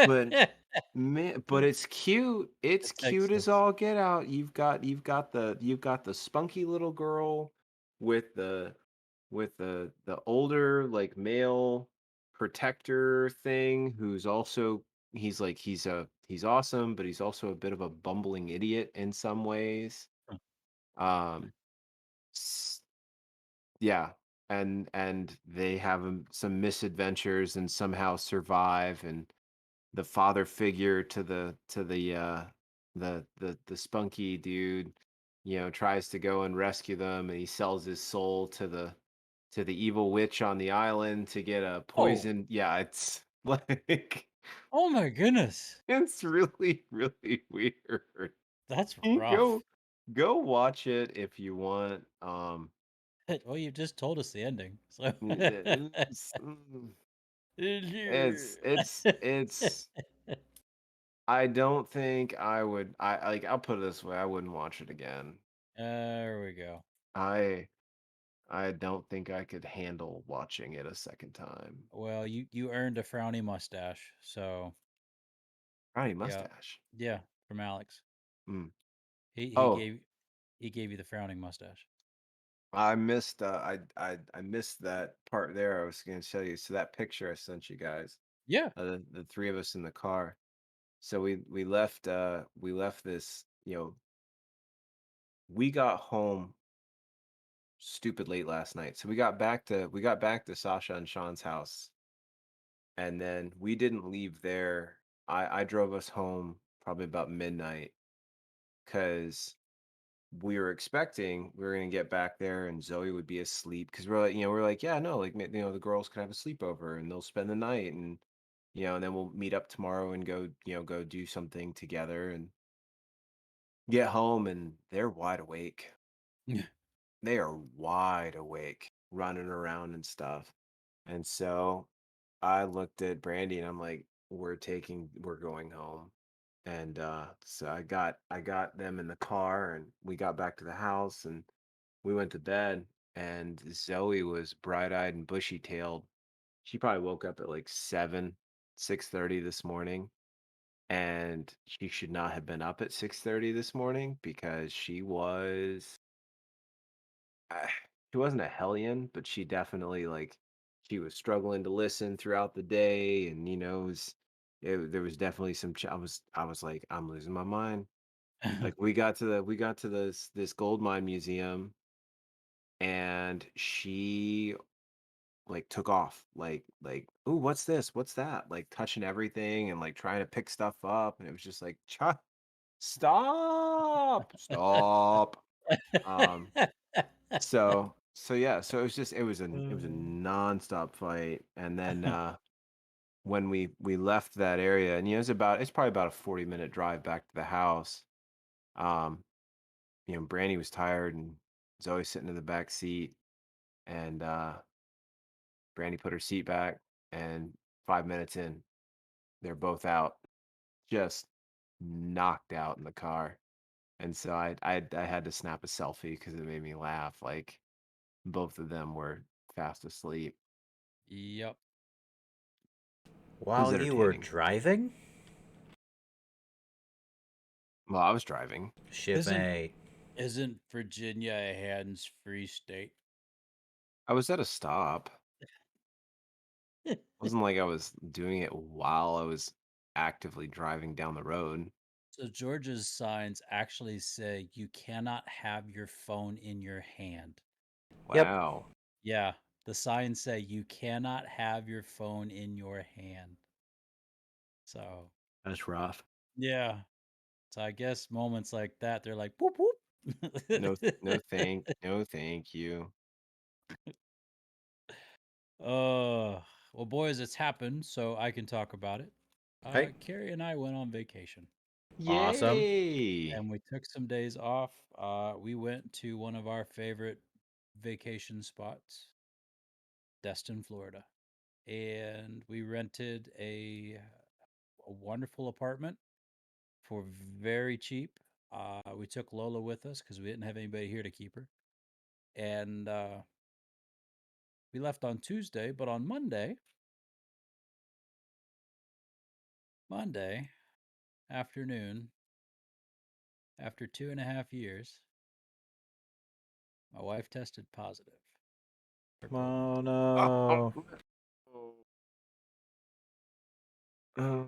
But man, but it's cute. It's It cute takes as us. all get out. You've got the spunky little girl with the older like male protector thing who's also he's awesome, but he's also a bit of a bumbling idiot in some ways. Um s- yeah, and they have some misadventures and somehow survive and the father figure to the spunky dude, tries to go and rescue them, and he sells his soul to the evil witch on the island to get a Oh, poison. Yeah, it's like oh my goodness. it's really really weird. That's You rough. go watch it if you want. Well, you just told us the ending. So It's I don't think I would. I'll put it this way: I wouldn't watch it again. there we go. I I don't think I could handle watching it a second time. Well, you earned a frowny mustache, so Brownie yeah, mustache. yeah, from Alex. Mm. He he Oh, gave he gave you the frowning mustache. I missed I missed that part there. I was gonna show you. So that picture I sent you guys, Yeah. the three of us in the car. So we left this, we got home stupid late last night. So we got back to Sasha and Sean's house, and then we didn't leave there. I drove us home probably about midnight because we were gonna get back there and Zoe would be asleep because we're like, yeah, no, like the girls could have a sleepover and they'll spend the night and and then we'll meet up tomorrow and go, go do something together and get home and they're wide awake. They are wide awake, running around and stuff. And so I looked at Brandy and I'm like, we're going home. And so I got them in the car and we got back to the house and we went to bed and Zoe was bright-eyed and bushy-tailed. She probably woke up at like 6:30 this morning, and she should not have been up at 6:30 this morning because uh, she wasn't a hellion, but she definitely like she was struggling to listen throughout the day, and there was definitely I was like I'm losing my mind. Like we got to this gold mine museum, and she like took off ooh, what's this, what's that, like touching everything and like trying to pick stuff up, and it was just like stop. um yeah, so it was a nonstop fight. And then when we left that area, and it's probably about a 40-minute drive back to the house. um Brandy was tired and Zoe sitting in the back seat, and Brandy put her seat back, and 5 minutes in, they're both out, just knocked out in the car. And so I had to snap a selfie because it made me laugh. Like both of them were fast asleep. Yep. It was While you were entertaining. driving? Well, I was driving. Isn't Shipmate. isn't Virginia a hands-free state? I was at a stop. It wasn't like I was doing it while I was actively driving down the road. So Georgia's signs actually say you cannot have your phone in your hand. Yep. Wow. Yeah, the signs say you cannot have your phone in your hand. So, That's rough. yeah. So I guess moments like that, they're like, whoop whoop. No thank you. Well, boys, it's happened, so I can talk about it. Hey. Carrie and I went on vacation, Awesome. Yay. and we took some days off. We went to one of our favorite vacation spots, Destin, Florida, and we rented a wonderful apartment for very cheap. We took Lola with us because we didn't have anybody here to keep her, and we left on Tuesday. But on Monday afternoon, after 2.5 years, my wife tested positive for COVID. Oh Oh, no. oh, oh,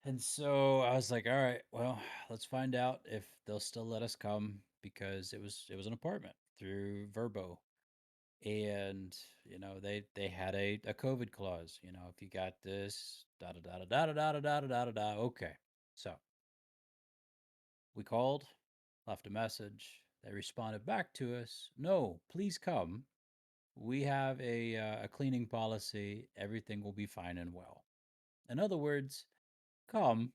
And so I was like, all right, well, let's find out if they'll still let us come because it was an apartment through Verbo. And they had a COVID clause. If you got this, da da da da da da da da da da da da. Okay, so we called, left a message. They responded back to us. No, please come. We have a cleaning policy. Everything will be fine and well. In other words, come.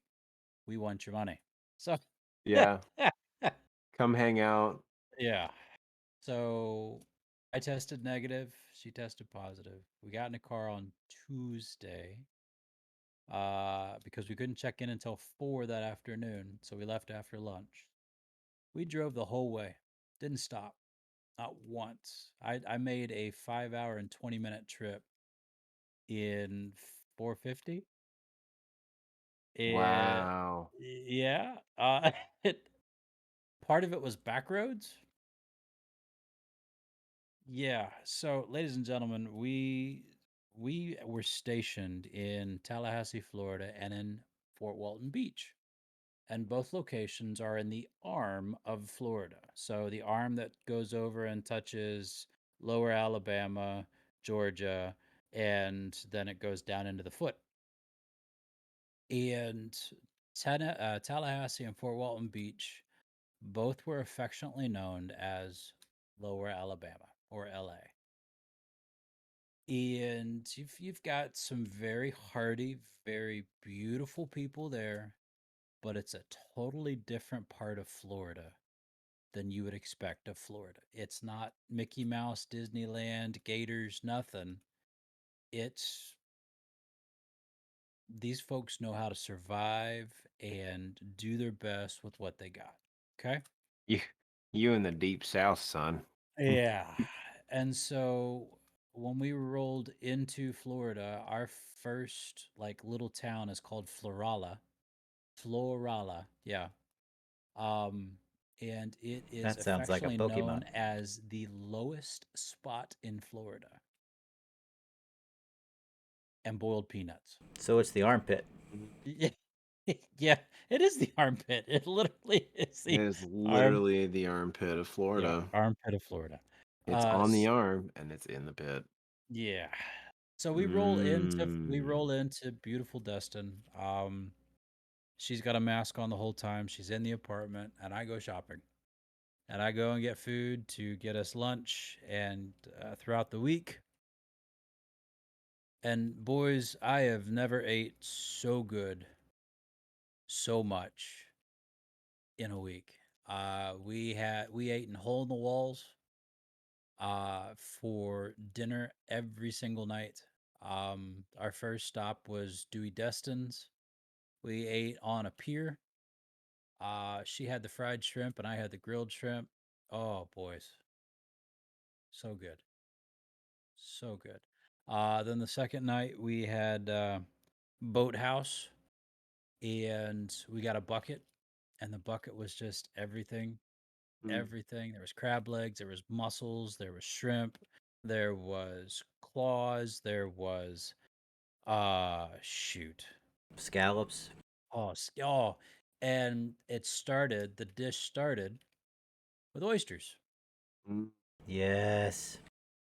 We want your money. So yeah, come hang out. yeah. So I tested negative. She tested positive. We got in a car on Tuesday because we couldn't check in until 4 that afternoon. So we left after lunch. We drove the whole way, didn't stop. not once. I made a 5 hour and 20-minute trip in 450. And Wow. yeah, it, part of it was back roads. Yeah. So, ladies and gentlemen, we were stationed in Tallahassee, Florida, and in Fort Walton Beach, and both locations are in the arm of Florida. So the arm that goes over and touches lower Alabama, Georgia, and then it goes down into the foot. And Tallahassee and Fort Walton Beach both were affectionately known as Lower Alabama or LA. And you've got some very hardy, very beautiful people there, but it's a totally different part of Florida than you would expect of Florida. It's not Mickey Mouse, Disneyland, Gators, nothing. It's these folks know how to survive and do their best with what they got. Okay? You, you in the deep south, son. Yeah. And so when we rolled into Florida, our first like little town is called Florala. Florala, yeah. Um, and it is That sounds like a affectionately Pokemon. known as the lowest spot in Florida, and boiled peanuts. So it's the armpit. Mhm. Yeah, yeah, it is the armpit. It literally is It the is arm, literally the armpit of yeah, Florida. armpit of Florida. It's on the S arm and it's in the pit. Yeah. So we Mm. roll into beautiful Destin. She's got a mask on the whole time. She's in the apartment, and I go shopping. And I go and get food to get us lunch and throughout the week. And boys, I have never ate so good, so much in a week. We ate in hole in the walls for dinner every single night. Our first stop was Dewey Destin's. We ate on a pier. She had the fried shrimp and I had the grilled shrimp. Oh, boys, so good, so good. Then the second night we had Boathouse, and we got a bucket, and the bucket was just everything, Mm. everything. There was crab legs, there was mussels, there was shrimp, there was claws, there was shoot. Scallops. Oh, and the dish started with oysters. Mm. Yes.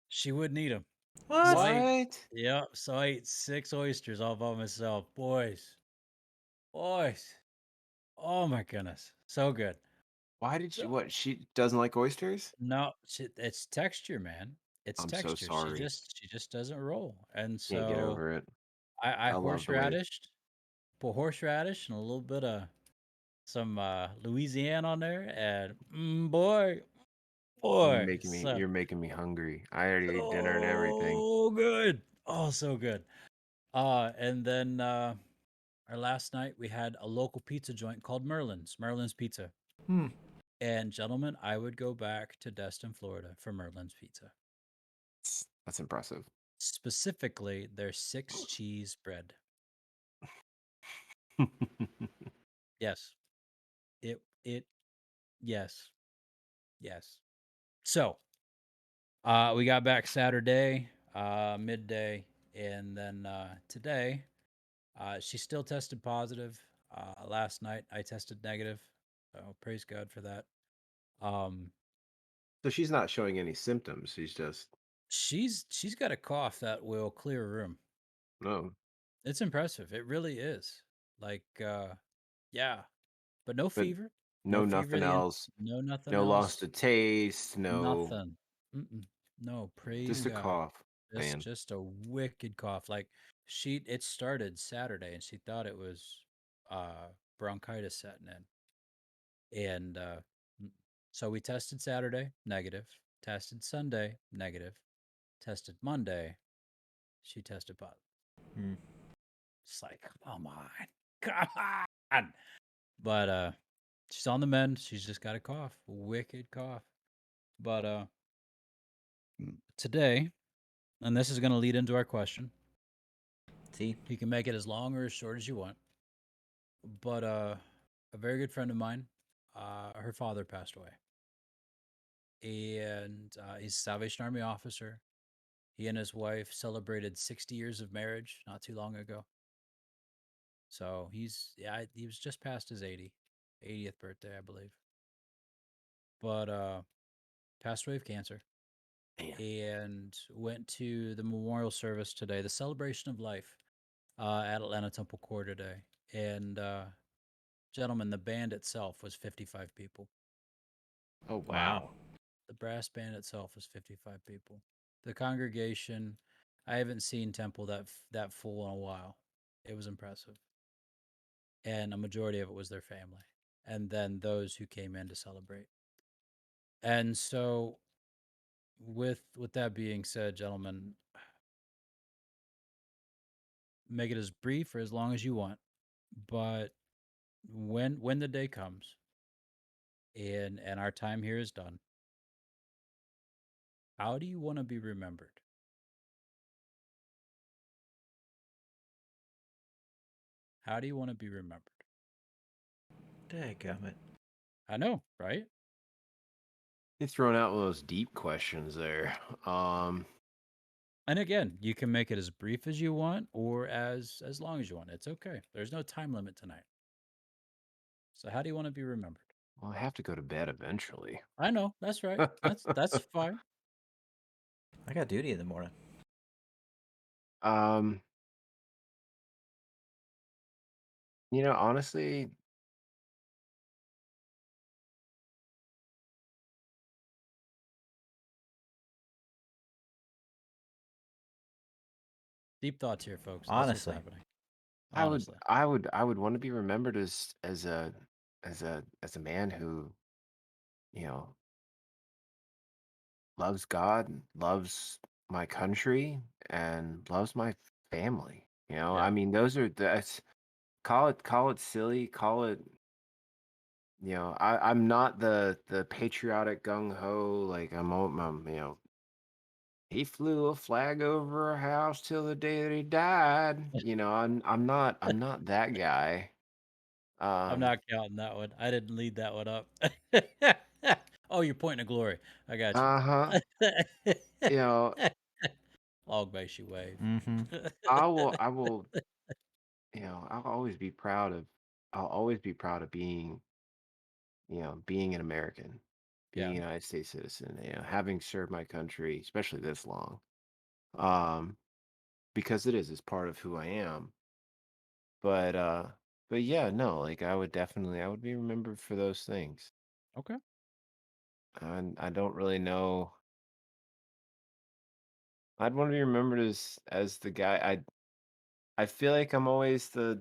She wouldn't eat them. So What? What? so I ate 6 oysters all by myself. Boys. Boys. Oh my goodness. So good. Why did So she? What? She doesn't like oysters? no, it's texture, man. It's I'm so texture. sorry. She just doesn't roll. And Can't get so over it. I I love the way. horseradish, put horseradish and a little bit of some Louisiana on there, and boy, boy, so You're making me hungry. I already ate dinner and everything. so good. Oh, so good. And then our last night we had a local pizza joint called Merlin's Pizza. Hmm. And gentlemen, I would go back to Destin, Florida for Merlin's Pizza. That's impressive. Specifically, their 6 cheese bread. Yes. It yes. Yes. So, we got back Saturday, midday, and then today, she still tested positive. Last night I tested negative. So praise God for that. Um, So she's not showing any symptoms. She's just she's got a cough that will clear a room. no, It's impressive. It really is. Like, yeah, but no but fever, no no fever. nothing else. No nothing No loss else. to taste. No, Nothing. Mm-mm. No, praise just a God. cough, man. Just a wicked cough. Like it started Saturday, and she thought it was bronchitis setting in, and mm, so we tested Saturday negative, tested Sunday negative, tested Monday. She tested positive. Hmm. It's like, come on, come on. But she's on the mend. She's just got a cough, wicked cough. But Today, and this is going to lead into our question. See? You can make it as long or as short as you want. But a very good friend of mine, her father passed away. And he's a Salvation Army officer. He and his wife celebrated 60 years of marriage not too long ago. So he was just past his 80th birthday, I believe. But passed away of cancer. Man. And went to the memorial service today, the celebration of life at Atlanta Temple Court today. And gentlemen, the band itself was 55 people. Oh Wow. wow. The brass band itself was 55 people. The congregation, I haven't seen Temple that full in a while. It was impressive. And a majority of it was their family. And then those who came in to celebrate. And so with that being said, gentlemen, make it as brief or as long as you want. But when the day comes and our time here is done, how do you want to be remembered? How do you want to be remembered? Dadgummit. I know, right? You're throwing out one of those deep questions there. And again, you can make it as brief as you want or as long as you want. It's okay. There's no time limit tonight. So how do you want to be remembered? Well, I have to go to bed eventually. I know, that's right. That's fine. I got duty in the morning. Um, honestly, Deep thoughts here, folks. That's what's Honestly. happening. I would Honestly. I would want to be remembered as a man who, you know, loves God, loves my country, and loves my family. Yeah. I mean, that's call it silly, call it, I'm not the patriotic gung ho, like he flew a flag over our house till the day that he died. I'm not that guy. I'm Um, not counting that one. I didn't lead that one up. Oh, you're pointing to glory. I got uh-huh. you. You know, Log makes you wave. Mm-hmm. I will, I'll always be proud of being an American, being Yeah. a United States citizen, having served my country, especially this long. Um, because it's part of who I am. But yeah, no, like I would be remembered for those things. Okay. And I don't really know. I'd want to be remembered as the guy. I feel like I'm always this.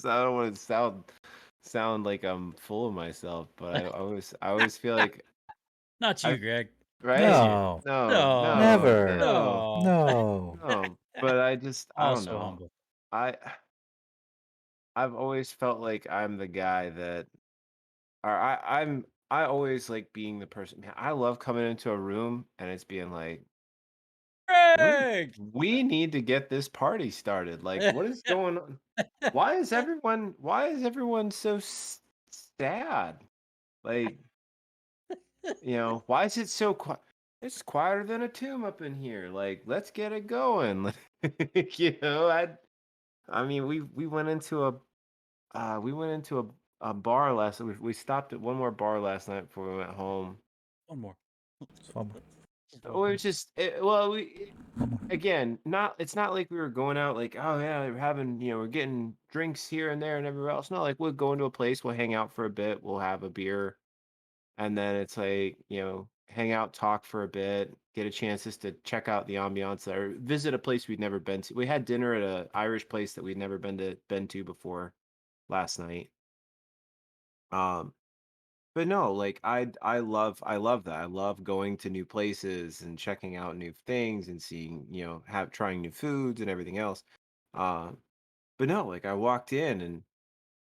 I don't want to sound like I'm full of myself, but I always feel like Not you, I Greg. right? Just you. No. No, no, Never. no, No. No. no. But I don't Also know. humble. I I've always felt like I'm the guy that, or I always like being the person. Man, I love coming into a room and it's being like, we Greg! we need to get this party started. Like, what is going on? Why is everyone so sad? Like, why is it so quiet? It's quieter than a tomb up in here. Like, let's get it going. I mean, we went into a bar last night. We stopped at one more bar last night before we went home. One more. It's fun. Oh, it was just again, it's not like we were going out like, oh yeah, we're getting drinks here and there and everywhere else. No, like we'll go into a place, we'll hang out for a bit, we'll have a beer, and then it's like, hang out, talk for a bit, get a chance just to check out the ambiance or visit a place we'd never been to. We had dinner at a Irish place that we'd never been to before last night. Um, but no, like I love that. I love going to new places and checking out new things and seeing, have trying new foods and everything else. Um, but no, like I walked in and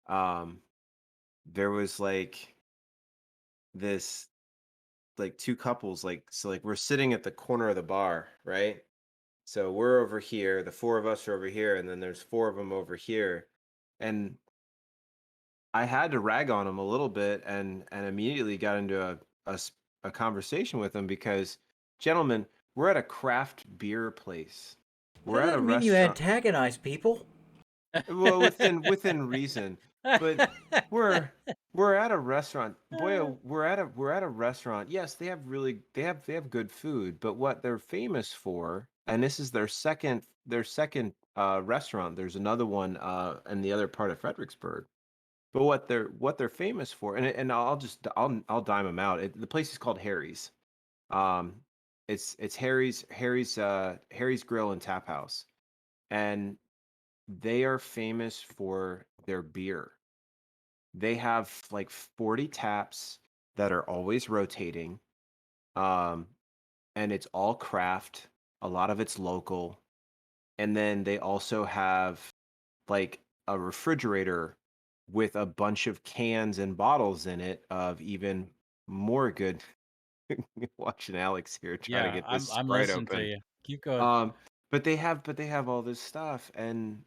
um there was like this like two couples, like so like we're sitting at the corner of the bar, right? So we're over here, the four of us are over here, and then there's four of them over here. And I had to rag on them a little bit and immediately got into a conversation with them because, gentlemen, we're at a craft beer place. That We're at a doesn't mean you restaurant. antagonize people. Well, within reason, but we're we're at a restaurant. Boy, we're at a restaurant. Yes, they have good food, but what they're famous for, and this is their second restaurant. There's another one in the other part of Fredericksburg. But what they're famous for, and I'll dime them out. The place is called Harry's. Um, it's Harry's Grill and Tap House, and they are famous for their beer. They have like 40 taps that are always rotating. Um, and it's all craft. A lot of it's local. And then they also have like a refrigerator with a bunch of cans and bottles in it of even more good. Watching Alex here trying to Yeah, get this I'm Sprite listening to open. you. Keep going. But they have all this stuff, and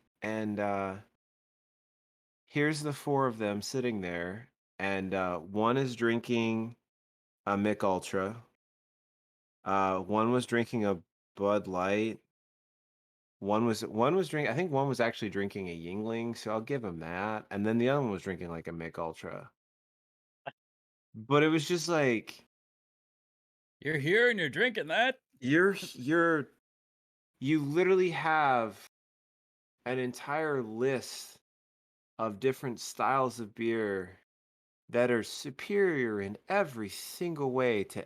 here's the four of them sitting there, and one is drinking a Mick Ultra. One was drinking a Bud Light. One was drinking. I think one was actually drinking a Yingling, so I'll give him that. And then the other one was drinking like a Mick Ultra. But it was just like You're here and you're drinking that. you're you literally have an entire list of different styles of beer that are superior in every single way to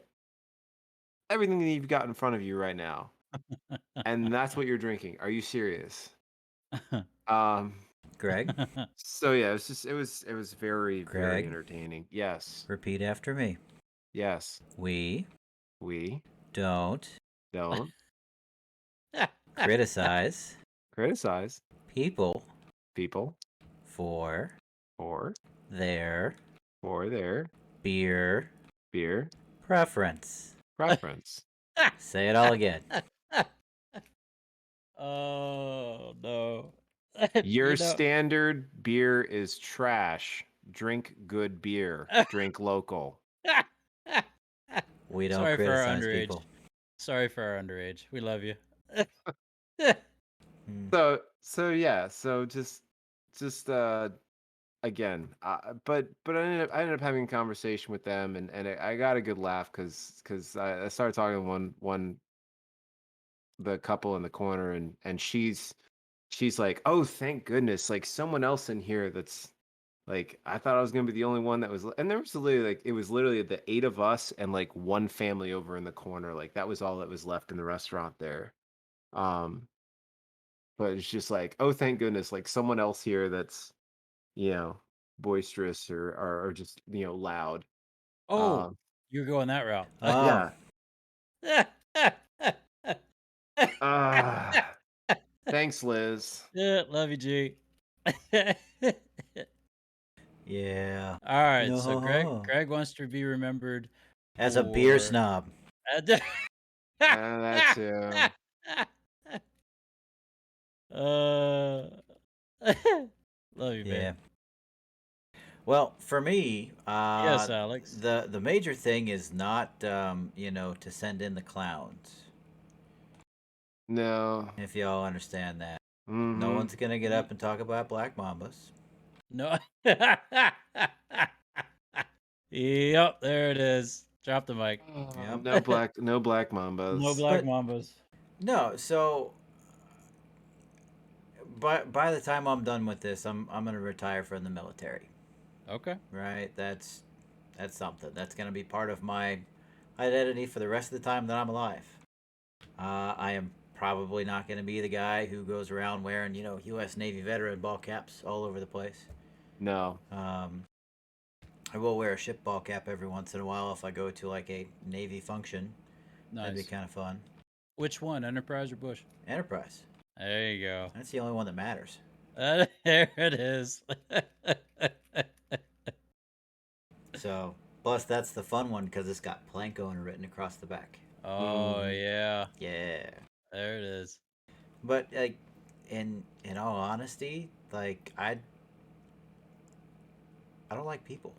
everything that you've got in front of you right now. And that's what you're drinking. Are you serious? Um Greg, so yeah, it was very, very Greg, entertaining. Yes. repeat after me. Yes. We We don't don't criticize criticize people people for for their their beer beer preference. preference. Say it all again. Oh no. Your standard beer is trash. Drink good beer. Drink local. We don't Sorry for our criticize underage. people. Sorry for our underage. We love you. Hmm. So yeah, so just again, but I ended up having a conversation with them, and I got a good laugh because I started talking to one the couple in the corner, and she's like, oh, thank goodness, like someone else in here that's like, I thought I was gonna be the only one that was, and there was literally like, it was literally the eight of us and like one family over in the corner, like that was all that was left in the restaurant there. um but it's just like, oh, thank goodness, like someone else here that's, you know, boisterous or just, loud. Oh, um you're going that route. Oh, yeah. Ah, thanks, Liz. Yeah, love you, G. yeah. All right, so Greg No. Greg wants to be remembered As a beer for snob. That too. uh love you, Yeah. babe. Well, for me, Yes, Alex. the major thing is not to send in the clowns. No. If y'all understand that. No Mm-hmm. one's gonna get up and talk about black mambas. No. Yep, there it is. Drop the mic. Yep. No black No mambas. black But mambas. no, so by the time I'm done with this, I'm gonna retire from the military. Okay. Right? That's something. That's gonna be part of my identity for the rest of the time that I'm alive. I am probably not gonna be the guy who goes around wearing U.S. Navy veteran ball caps all over the place. No. I will wear a ship ball cap every once in a while if I go to like a Navy function. That'd be Nice. kind of fun. Which one, Enterprise or Bush? Enterprise. There you go. That's the only one that matters. There it is. So, plus Plus, that's the fun one because it's got plank owner written across the back. Oh yeah, Yeah. there it is. But like, in all honesty, like I don't like people,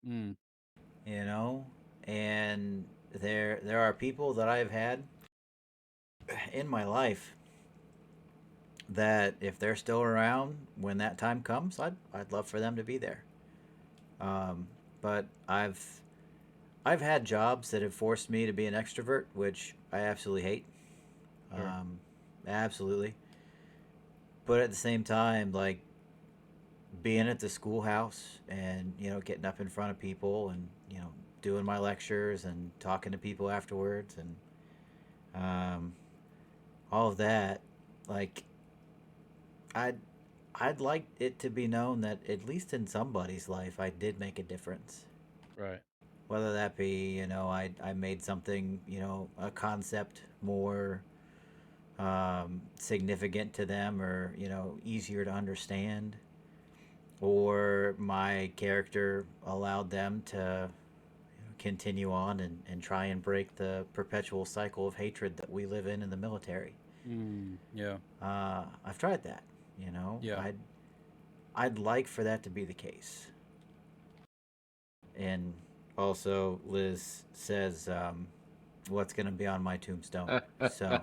Mm. you know, and there are people that I've had in my life that if they're still around when that time comes, I'd love for them to be there. Um, but I've had jobs that have forced me to be an extrovert, which I absolutely hate. Sure. Um, absolutely. But at the same time, like being at the schoolhouse and getting up in front of people and doing my lectures and talking to people afterwards and all of that, like I'd I'd like it to be known that at least in somebody's life I did make a difference. Right. Whether that be I made something, a concept more significant to them or easier to understand, or my character allowed them to continue on and try and break the perpetual cycle of hatred that we live in the military. Yeah. I've tried that. You know, Yeah. I'd like for that to be the case. And also, Liz says, "What's going to be on my tombstone?" So,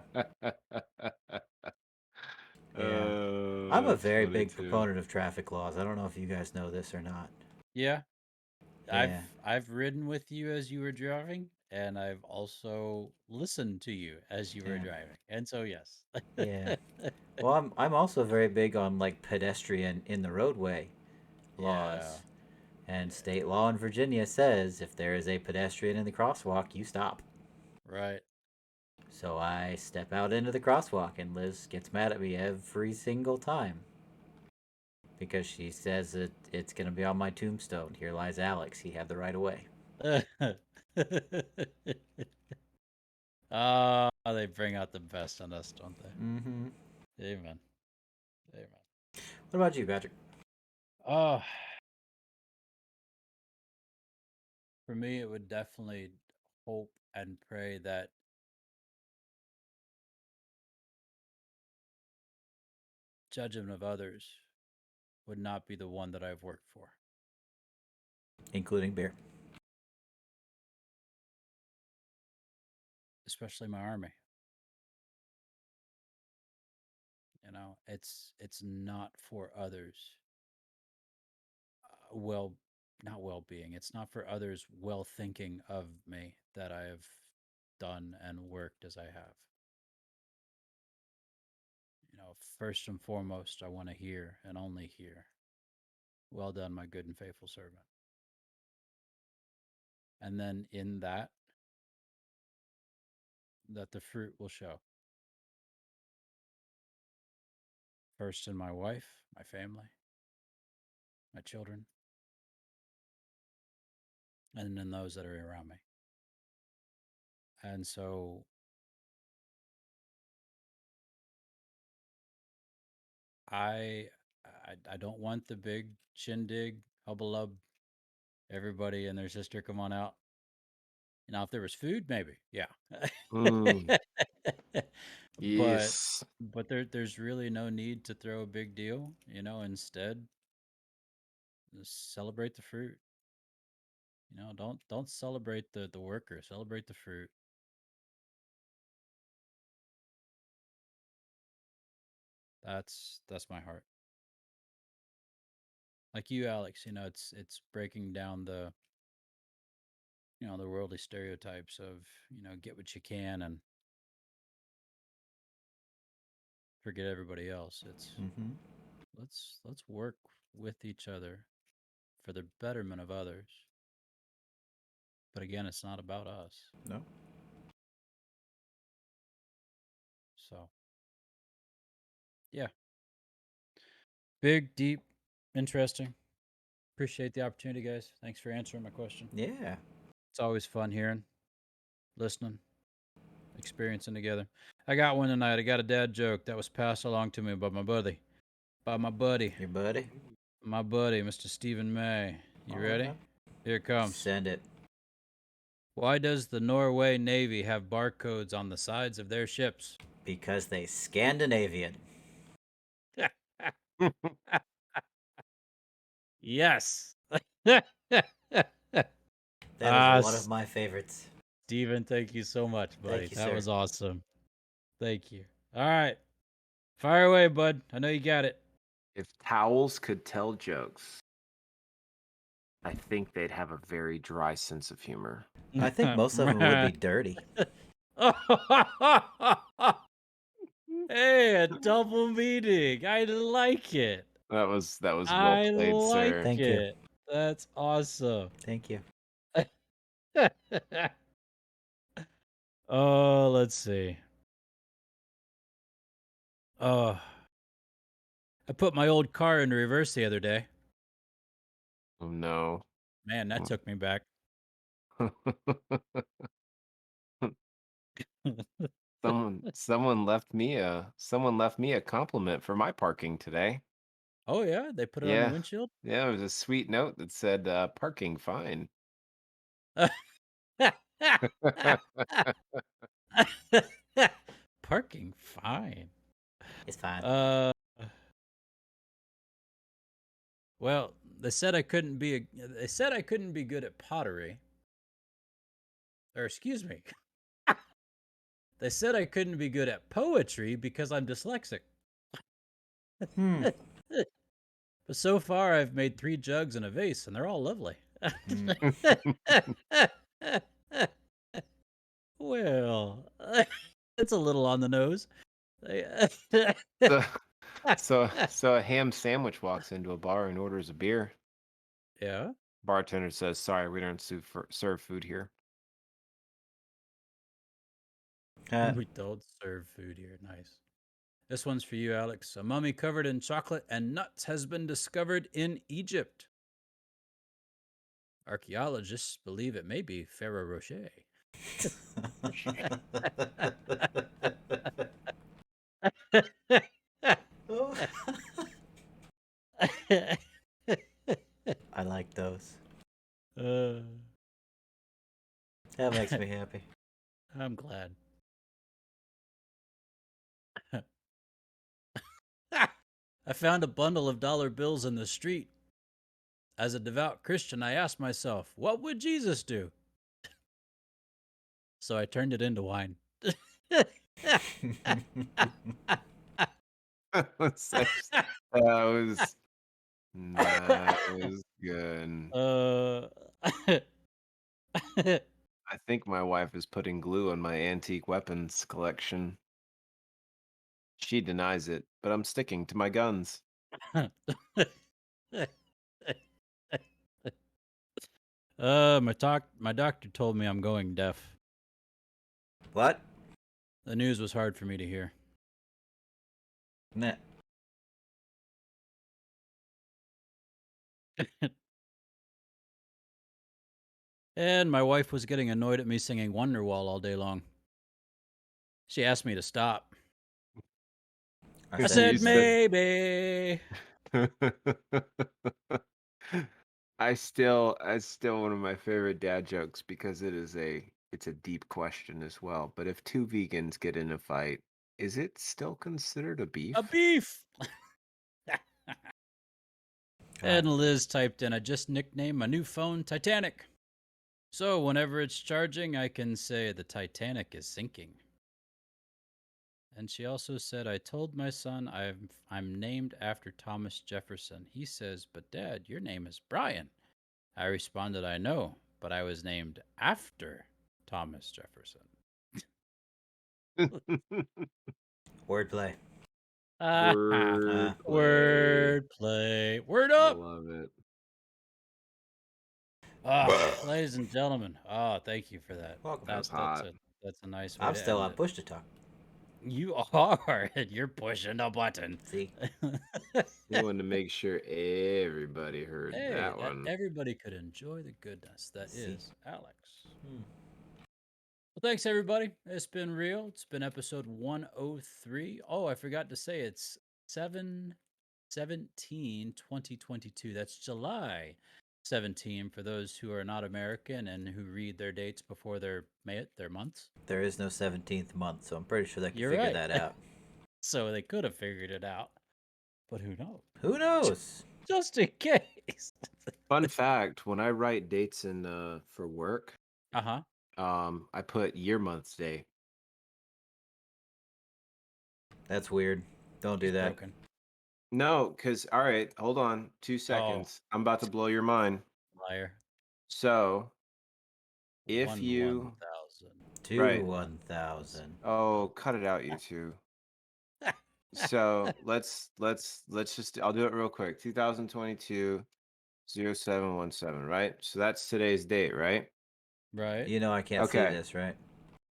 yeah, I'm a That's very funny big too. proponent of traffic laws. I don't know if you guys know this or not. Yeah. I've Yeah, I've ridden with you as you were driving, and I've also listened to you as you were yeah, driving. And so yes. yeah. Well, I'm also very big on like pedestrian in the roadway Yeah. laws. And Yeah. state law in Virginia says if there is a pedestrian in the crosswalk, you stop. Right. So I step out into the crosswalk, and Liz gets mad at me every single time because she says that it's going to be on my tombstone. Here lies Alex. He had the right of way. They bring out the best in us, don't they? Mm-hmm. Amen. Amen. What about you, Patrick? Oh, for me, it would definitely hope and pray that judgment of others would not be the one that I've worked for, Including beer. especially my army. It's not for others well, not well-being. It's not for others well thinking of me that I have done and worked as I have. First and foremost, I want to hear and only hear, "Well done, my good and faithful servant." And then in that, that the fruit will show. First in my wife, my family, my children, and in those that are around me. And so I I don't want the big shindig, hubbub, everybody and their sister come on out. If there was food, maybe, yeah. Mm, but yes. there's really no need to throw a big deal. Instead, just celebrate the fruit. Don't celebrate the worker. Celebrate the fruit. That's my heart. Like you, Alex. It's breaking down the worldly stereotypes of get what you can and forget everybody else. It's Mm-hmm. let's work with each other for the betterment of others. But again, it's not about us. No. So yeah, big, deep, interesting. Appreciate the opportunity, guys. Thanks for answering my question. Yeah. It's always fun hearing, listening, experiencing together. I got one tonight. I got a dad joke that was passed along to me by my buddy. By my buddy. Your buddy. My buddy, Mr. Stephen May. You All right, ready? man. Here it comes. Send it. Why does the Norway Navy have barcodes on the sides of their ships? Because they Scandinavian. Yes. That is one of my favorites. Steven, thank you so much, buddy. Thank you, That sir. was awesome. Thank you. All right. Fire away, bud. I know you got it. If towels could tell jokes, I think they'd have a very dry sense of humor. I think most of them would be dirty. Hey, a double meaning. I like it. That was well I played, like sir. Thank you. it. That's awesome. Thank you. Oh, let's see. Oh, I put my old car in reverse the other day. Oh no. Man, that took me back. someone left me a compliment for my parking today. Oh yeah, they put it on the Yeah. windshield. Yeah, it was a sweet note that said parking fine. Parking fine. It's fine. Well, they said I couldn't be good at pottery. Or excuse me. They said I couldn't be good at poetry because I'm dyslexic. Hmm. But so far I've made 3 jugs and a vase and they're all lovely. Well, it's a little on the nose. So a ham sandwich walks into a bar and orders a beer. Yeah. Bartender says, "Sorry, we don't serve food here." We don't serve food here. Nice. This one's for you, Alex. A mummy covered in chocolate and nuts has been discovered in Egypt. Archaeologists believe it may be Pharaoh Rocher. I like those. Uh, That makes me happy. I'm glad. I found a bundle of dollar bills in the street. As a devout Christian, I asked myself, what would Jesus do? So I turned it into wine. That was good. I think my wife is putting glue on my antique weapons collection. She denies it, but I'm sticking to my guns. My doctor told me I'm going deaf. What? The news was hard for me to hear. Nah. And my wife was getting annoyed at me singing Wonderwall all day long. She asked me to stop. I said maybe. I still one of my favorite dad jokes because it's a deep question as well. But if 2 vegans get in a fight, is it still considered a beef? A beef. And Liz typed in, I just nicknamed my new phone Titanic. So whenever it's charging, I can say the Titanic is sinking. And she also said, I told my son I'm named after Thomas Jefferson. He says, but Dad, your name is Brian. I responded, I know, but I was named after Thomas Jefferson. Wordplay. Wordplay. Wordplay. Word I up. love it. Ladies and gentlemen. Oh, thank you for that. Welcome. That was hot. That's a nice way I'm to still end on it. push to talk. You are, and you're pushing the button. See? We wanted to make sure everybody heard that one. Everybody could enjoy the goodness that is Alex. Hmm. Well, thanks, everybody. It's been real. It's been episode 103. Oh, I forgot to say it's 7/17/2022. That's July 17 for those who are not American and who read their dates before their months. There is no 17th month, so I'm pretty sure they can You're figure right. that out. So they could have figured it out, but who knows? Who knows? Just in case. Fun fact: when I write dates in for work, Uh-huh. I put year, month, day. That's weird. Don't do He's that. broken. No, because all right, hold on, 2 seconds. I'm about to blow your mind. Liar. So if 1,000. you To right, 1,000. oh, cut it out, you two. So let's just I'll do it real quick. 2022 0717, right? So that's today's date, right? Right. You know I can't see Okay. this, right?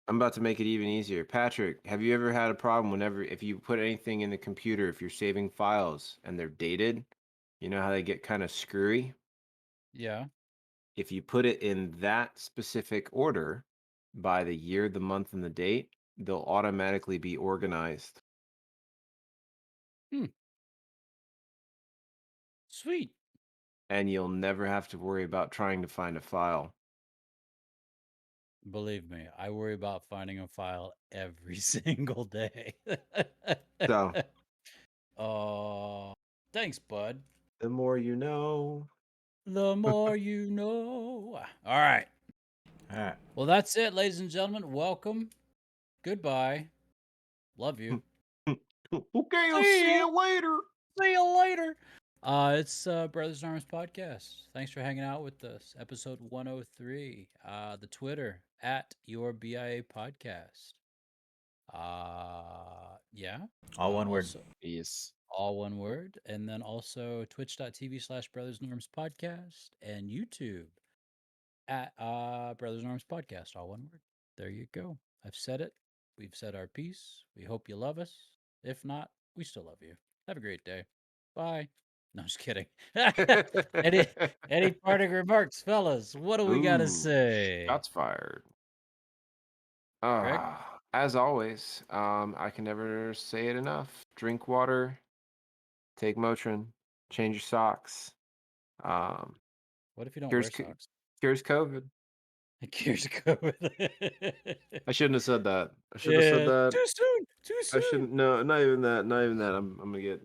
I'm about to make it even easier. Patrick, have you ever had a problem whenever if you put anything in the computer, if you're saving files and they're dated, you know how they get kind of screwy? Yeah. If you put it in that specific order by the year, the month, and the date, they'll automatically be organized. Sweet. And you'll never have to worry about trying to find a file. Believe me, I worry about finding a file every single day. So Oh, thanks, bud. the more you know. The more you know. All right. All right. Well, that's it, ladies and gentlemen. Welcome. Goodbye. Love you. Okay, I'll See see ya. you later. See you later. It's Brothers in Arms podcast. Thanks for hanging out with us. Episode 103. The Twitter at YourBIA podcast. Yeah. All one word. Also, Yes. all one word. And then also twitch.tv/Brothers Norms podcast and YouTube at Brothers Norms podcast. All one word. There you go. I've said it. We've said our piece. We hope you love us. If not, we still love you. Have a great day. Bye. No, just kidding. any any parting remarks, fellas? What do we gotta Ooh, say? shots fired. Greg, As always, I can never say it enough. Drink water, take Motrin, change your socks. Um, what if you don't cures wear socks? cures COVID. Cures COVID. I shouldn't have said that. I should have said Yeah, that. too soon. Too I soon. shouldn't. No, not even that. Not even that. I'm gonna get.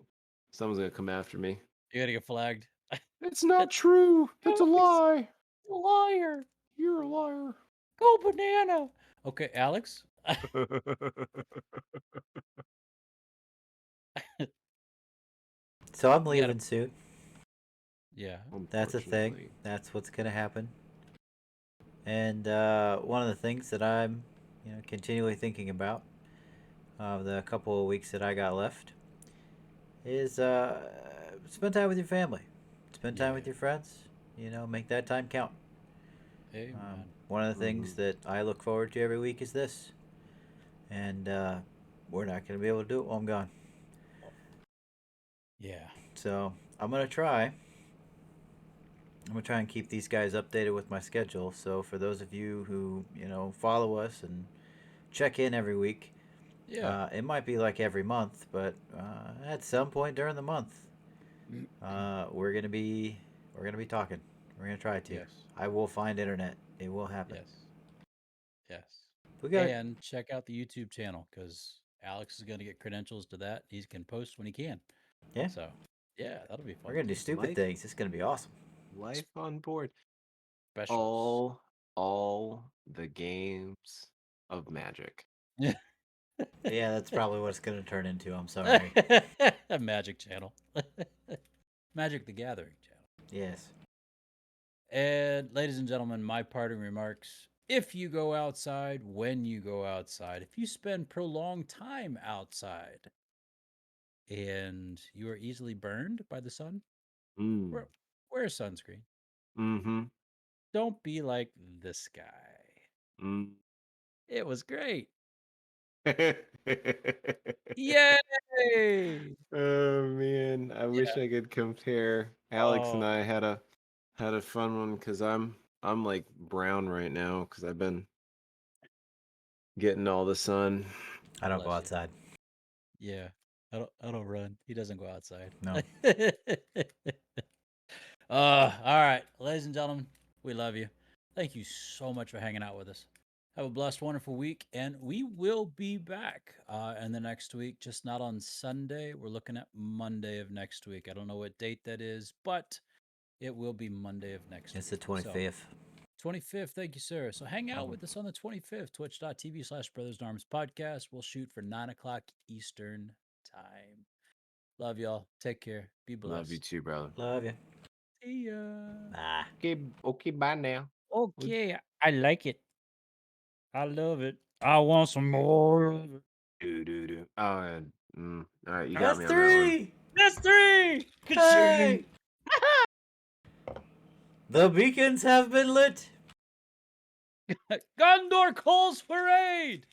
Someone's gonna come after me. You gotta get flagged. It's not true. It's a He's lie. a liar. You're a liar. Go banana. Okay, Alex. So I'm You gotta. leaving soon. Yeah. That's a thing. Unfortunately. That's what's gonna happen. And one of the things that I'm, continually thinking about of the couple of weeks that I got left is spend time with your family, spend time with Yeah. your friends. Make that time count. Amen. One of the things Mhm. that I look forward to every week is this, and we're not going to be able to do it while I'm gone. Yeah. So I'm gonna try. I'm gonna try and keep these guys updated with my schedule. So for those of you who follow us and check in every week, Yeah. it might be like every month, but at some point during the month, we're gonna be talking. We're gonna try to. Yes. I will find internet. It will happen. Yes. Yes. We got. And check out the YouTube channel because Alex is going to get credentials to that. He can post when he can. Yeah. So, yeah, that'll be We're fun. gonna do stupid Life, things. It's gonna be awesome. life on board. Specials. All the games of magic. Yeah. Yeah, that's probably what it's gonna turn into. I'm sorry. A Magic channel. Magic the Gathering channel. Yes. And ladies and gentlemen, my parting remarks. If you go outside, when you go outside, if you spend prolonged time outside and you are easily burned by the sun, Mm. wear sunscreen. Mm-hmm. Don't be like this guy. Mm. It was great. Yay! Oh man, I wish Yeah. I could compare. Alex and Oh, I had a fun one because I'm like brown right now because I've been getting all the sun. I don't go bless you. outside. Yeah. I don't run. He doesn't go outside. No. All right. ladies and gentlemen, we love you. Thank you so much for hanging out with us. Have a blessed, wonderful week, and we will be back in the next week, just not on Sunday. We're looking at Monday of next week. I don't know what date that is, but it will be Monday of next It's week. the 25th. 25th, thank you, sir. So hang out with us on the 25th, twitch.tv/brothersinarmspodcast. We'll shoot for 9 o'clock Eastern time. Love y'all. Take care. Be blessed. Love you too, brother. Love you. See ya. Bye. Okay, bye now. Okay, I like it. I love it. I want some more of it. Do. Oh, and, all right, you got That's me on that one. 3. That's 3. Hey! The beacons have been lit. Gondor calls for aid.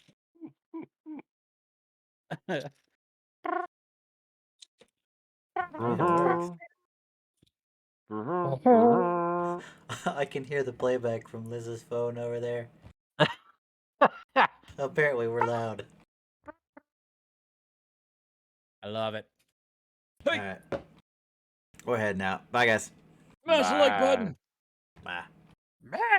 I can hear the playback from Liz's phone over there. Apparently, we're loud. I love it. All right. We're heading out. Bye, guys. Smash the like Bye. button. Bye. Bye.